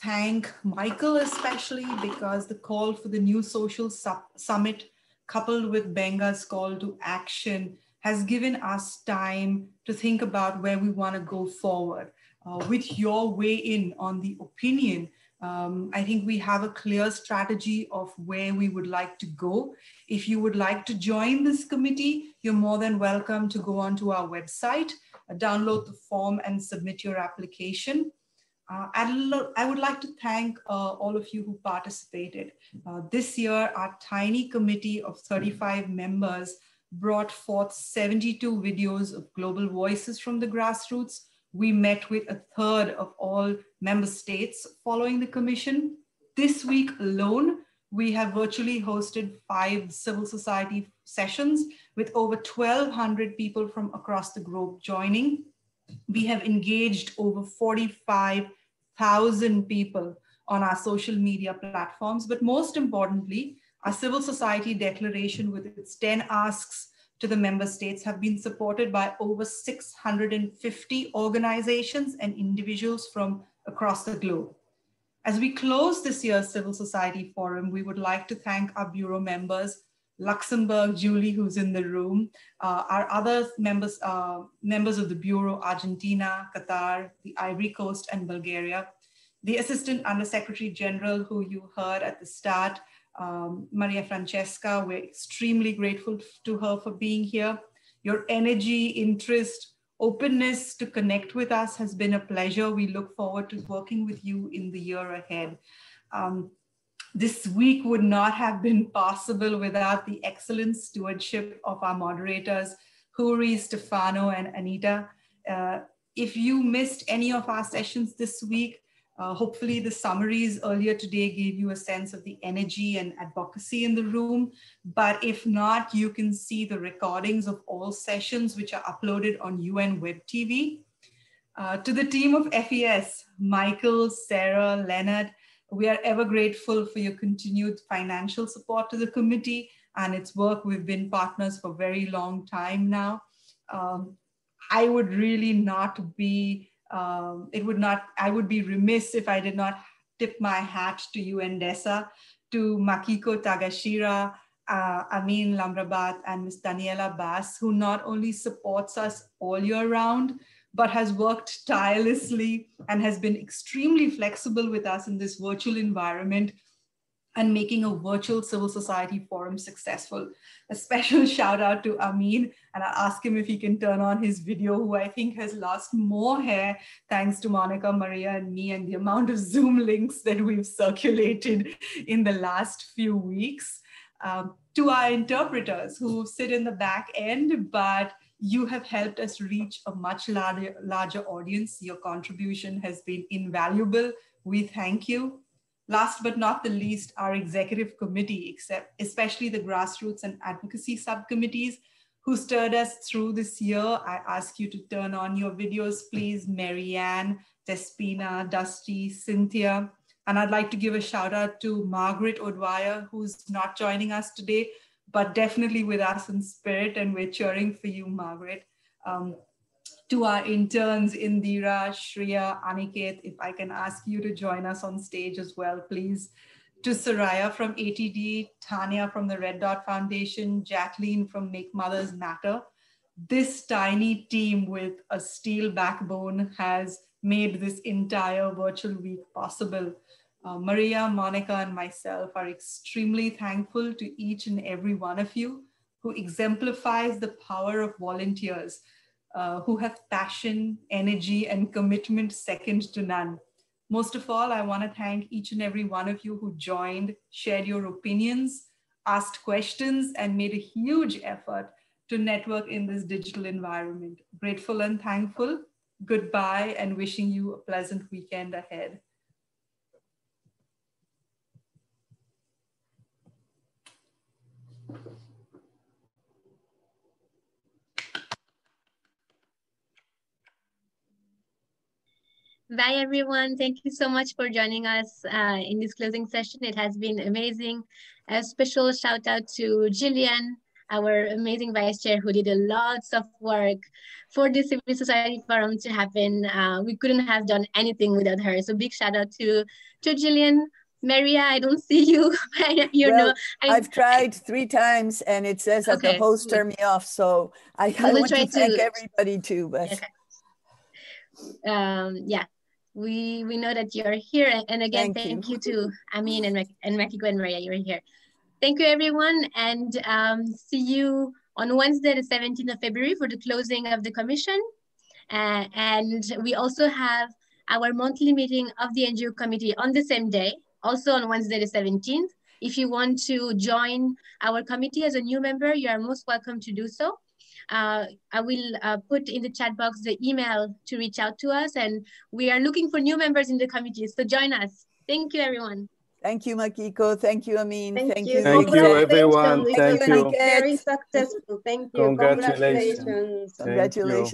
thank Michael especially, because the call for the new social summit coupled with Benga's call to action has given us time to think about where we want to go forward. With your weigh in on the opinion, I think we have a clear strategy of where we would like to go. If you would like to join this committee, you're more than welcome to go onto our website, download the form and submit your application. I would like to thank all of you who participated. This year, our tiny committee of 35 members brought forth 72 videos of global voices from the grassroots. We met with a third of all member states following the commission. This week alone, we have virtually hosted 5 civil society sessions with over 1,200 people from across the globe joining. We have engaged over 45,000 people on our social media platforms, but most importantly, our civil society declaration with its 10 asks to the member states have been supported by over 650 organizations and individuals from across the globe. As we close this year's Civil Society Forum, we would like to thank our Bureau members, Luxembourg, Julie, who's in the room, our other members of the Bureau, Argentina, Qatar, the Ivory Coast, and Bulgaria, the Assistant Undersecretary General, who you heard at the start, Maria Francesca. We're extremely grateful to her for being here. Your energy, interest, openness to connect with us has been a pleasure. We look forward to working with you in the year ahead. This week would not have been possible without the excellent stewardship of our moderators, Huri, Stefano, and Anita. If you missed any of our sessions this week, hopefully the summaries earlier today gave you a sense of the energy and advocacy in the room. But if not, you can see the recordings of all sessions which are uploaded on UN Web TV. To the team of FES, Michael, Sarah, Leonard, we are ever grateful for your continued financial support to the committee and its work. We've been partners for a very long time now. I would really not be I would be remiss if I did not tip my hat to UNDESA, to Makiko Tagashira, Amin Lamrabat, and Ms. Daniela Bass, who not only supports us all year round, but has worked tirelessly and has been extremely flexible with us in this virtual environment and making a virtual civil society forum successful. A special shout out to Amin, and I'll ask him if he can turn on his video, who I think has lost more hair thanks to Monica, Maria, and me, and the amount of Zoom links that we've circulated in the last few weeks. To our interpreters who sit in the back end, but you have helped us reach a much larger audience. Your contribution has been invaluable. We thank you. Last but not the least, our executive committee, especially the grassroots and advocacy subcommittees who stirred us through this year. I ask you to turn on your videos, please. Marianne, Despina, Dusty, Cynthia. And I'd like to give a shout out to Margaret O'Dwyer, who's not joining us today, but definitely with us in spirit, and we're cheering for you, Margaret. To our interns, Indira, Shreya, Aniket, if I can ask you to join us on stage as well, please. To Soraya from ATD, Tanya from the Red Dot Foundation, Jacqueline from Make Mothers Matter. This tiny team with a steel backbone has made this entire virtual week possible. Maria, Monica, and myself are extremely thankful to each and every one of you who exemplifies the power of volunteers, who have passion, energy, and commitment second to none. Most of all, I want to thank each and every one of you who joined, shared your opinions, asked questions, and made a huge effort to network in this digital environment. Grateful and thankful. Goodbye, and wishing you a pleasant weekend ahead. Bye, everyone. Thank you so much for joining us in this closing session. It has been amazing. A special shout out to Jillian, our amazing vice chair, who did a lots of work for the Civil Society Forum to happen. We couldn't have done anything without her. So big shout out to Jillian. Maria, I don't see you. I've tried 3 times and it says that the host turned me off. So I want to thank everybody too. But yeah, we know that you're here. And again, thank you to Amin and Makiko and Maria, you're here. Thank you, everyone. And see you on Wednesday, the 17th of February for the closing of the commission. And we also have our monthly meeting of the NGO committee on the same day, also on Wednesday, the 17th. If you want to join our committee as a new member, you are most welcome to do so. I will put in the chat box the email to reach out to us, and we are looking for new members in the committee, so join us. Thank you, everyone. Thank you, Makiko. Thank you, Amin. Thank you, everyone. Thank you. Very successful. Thank you. Congratulations. Congratulations.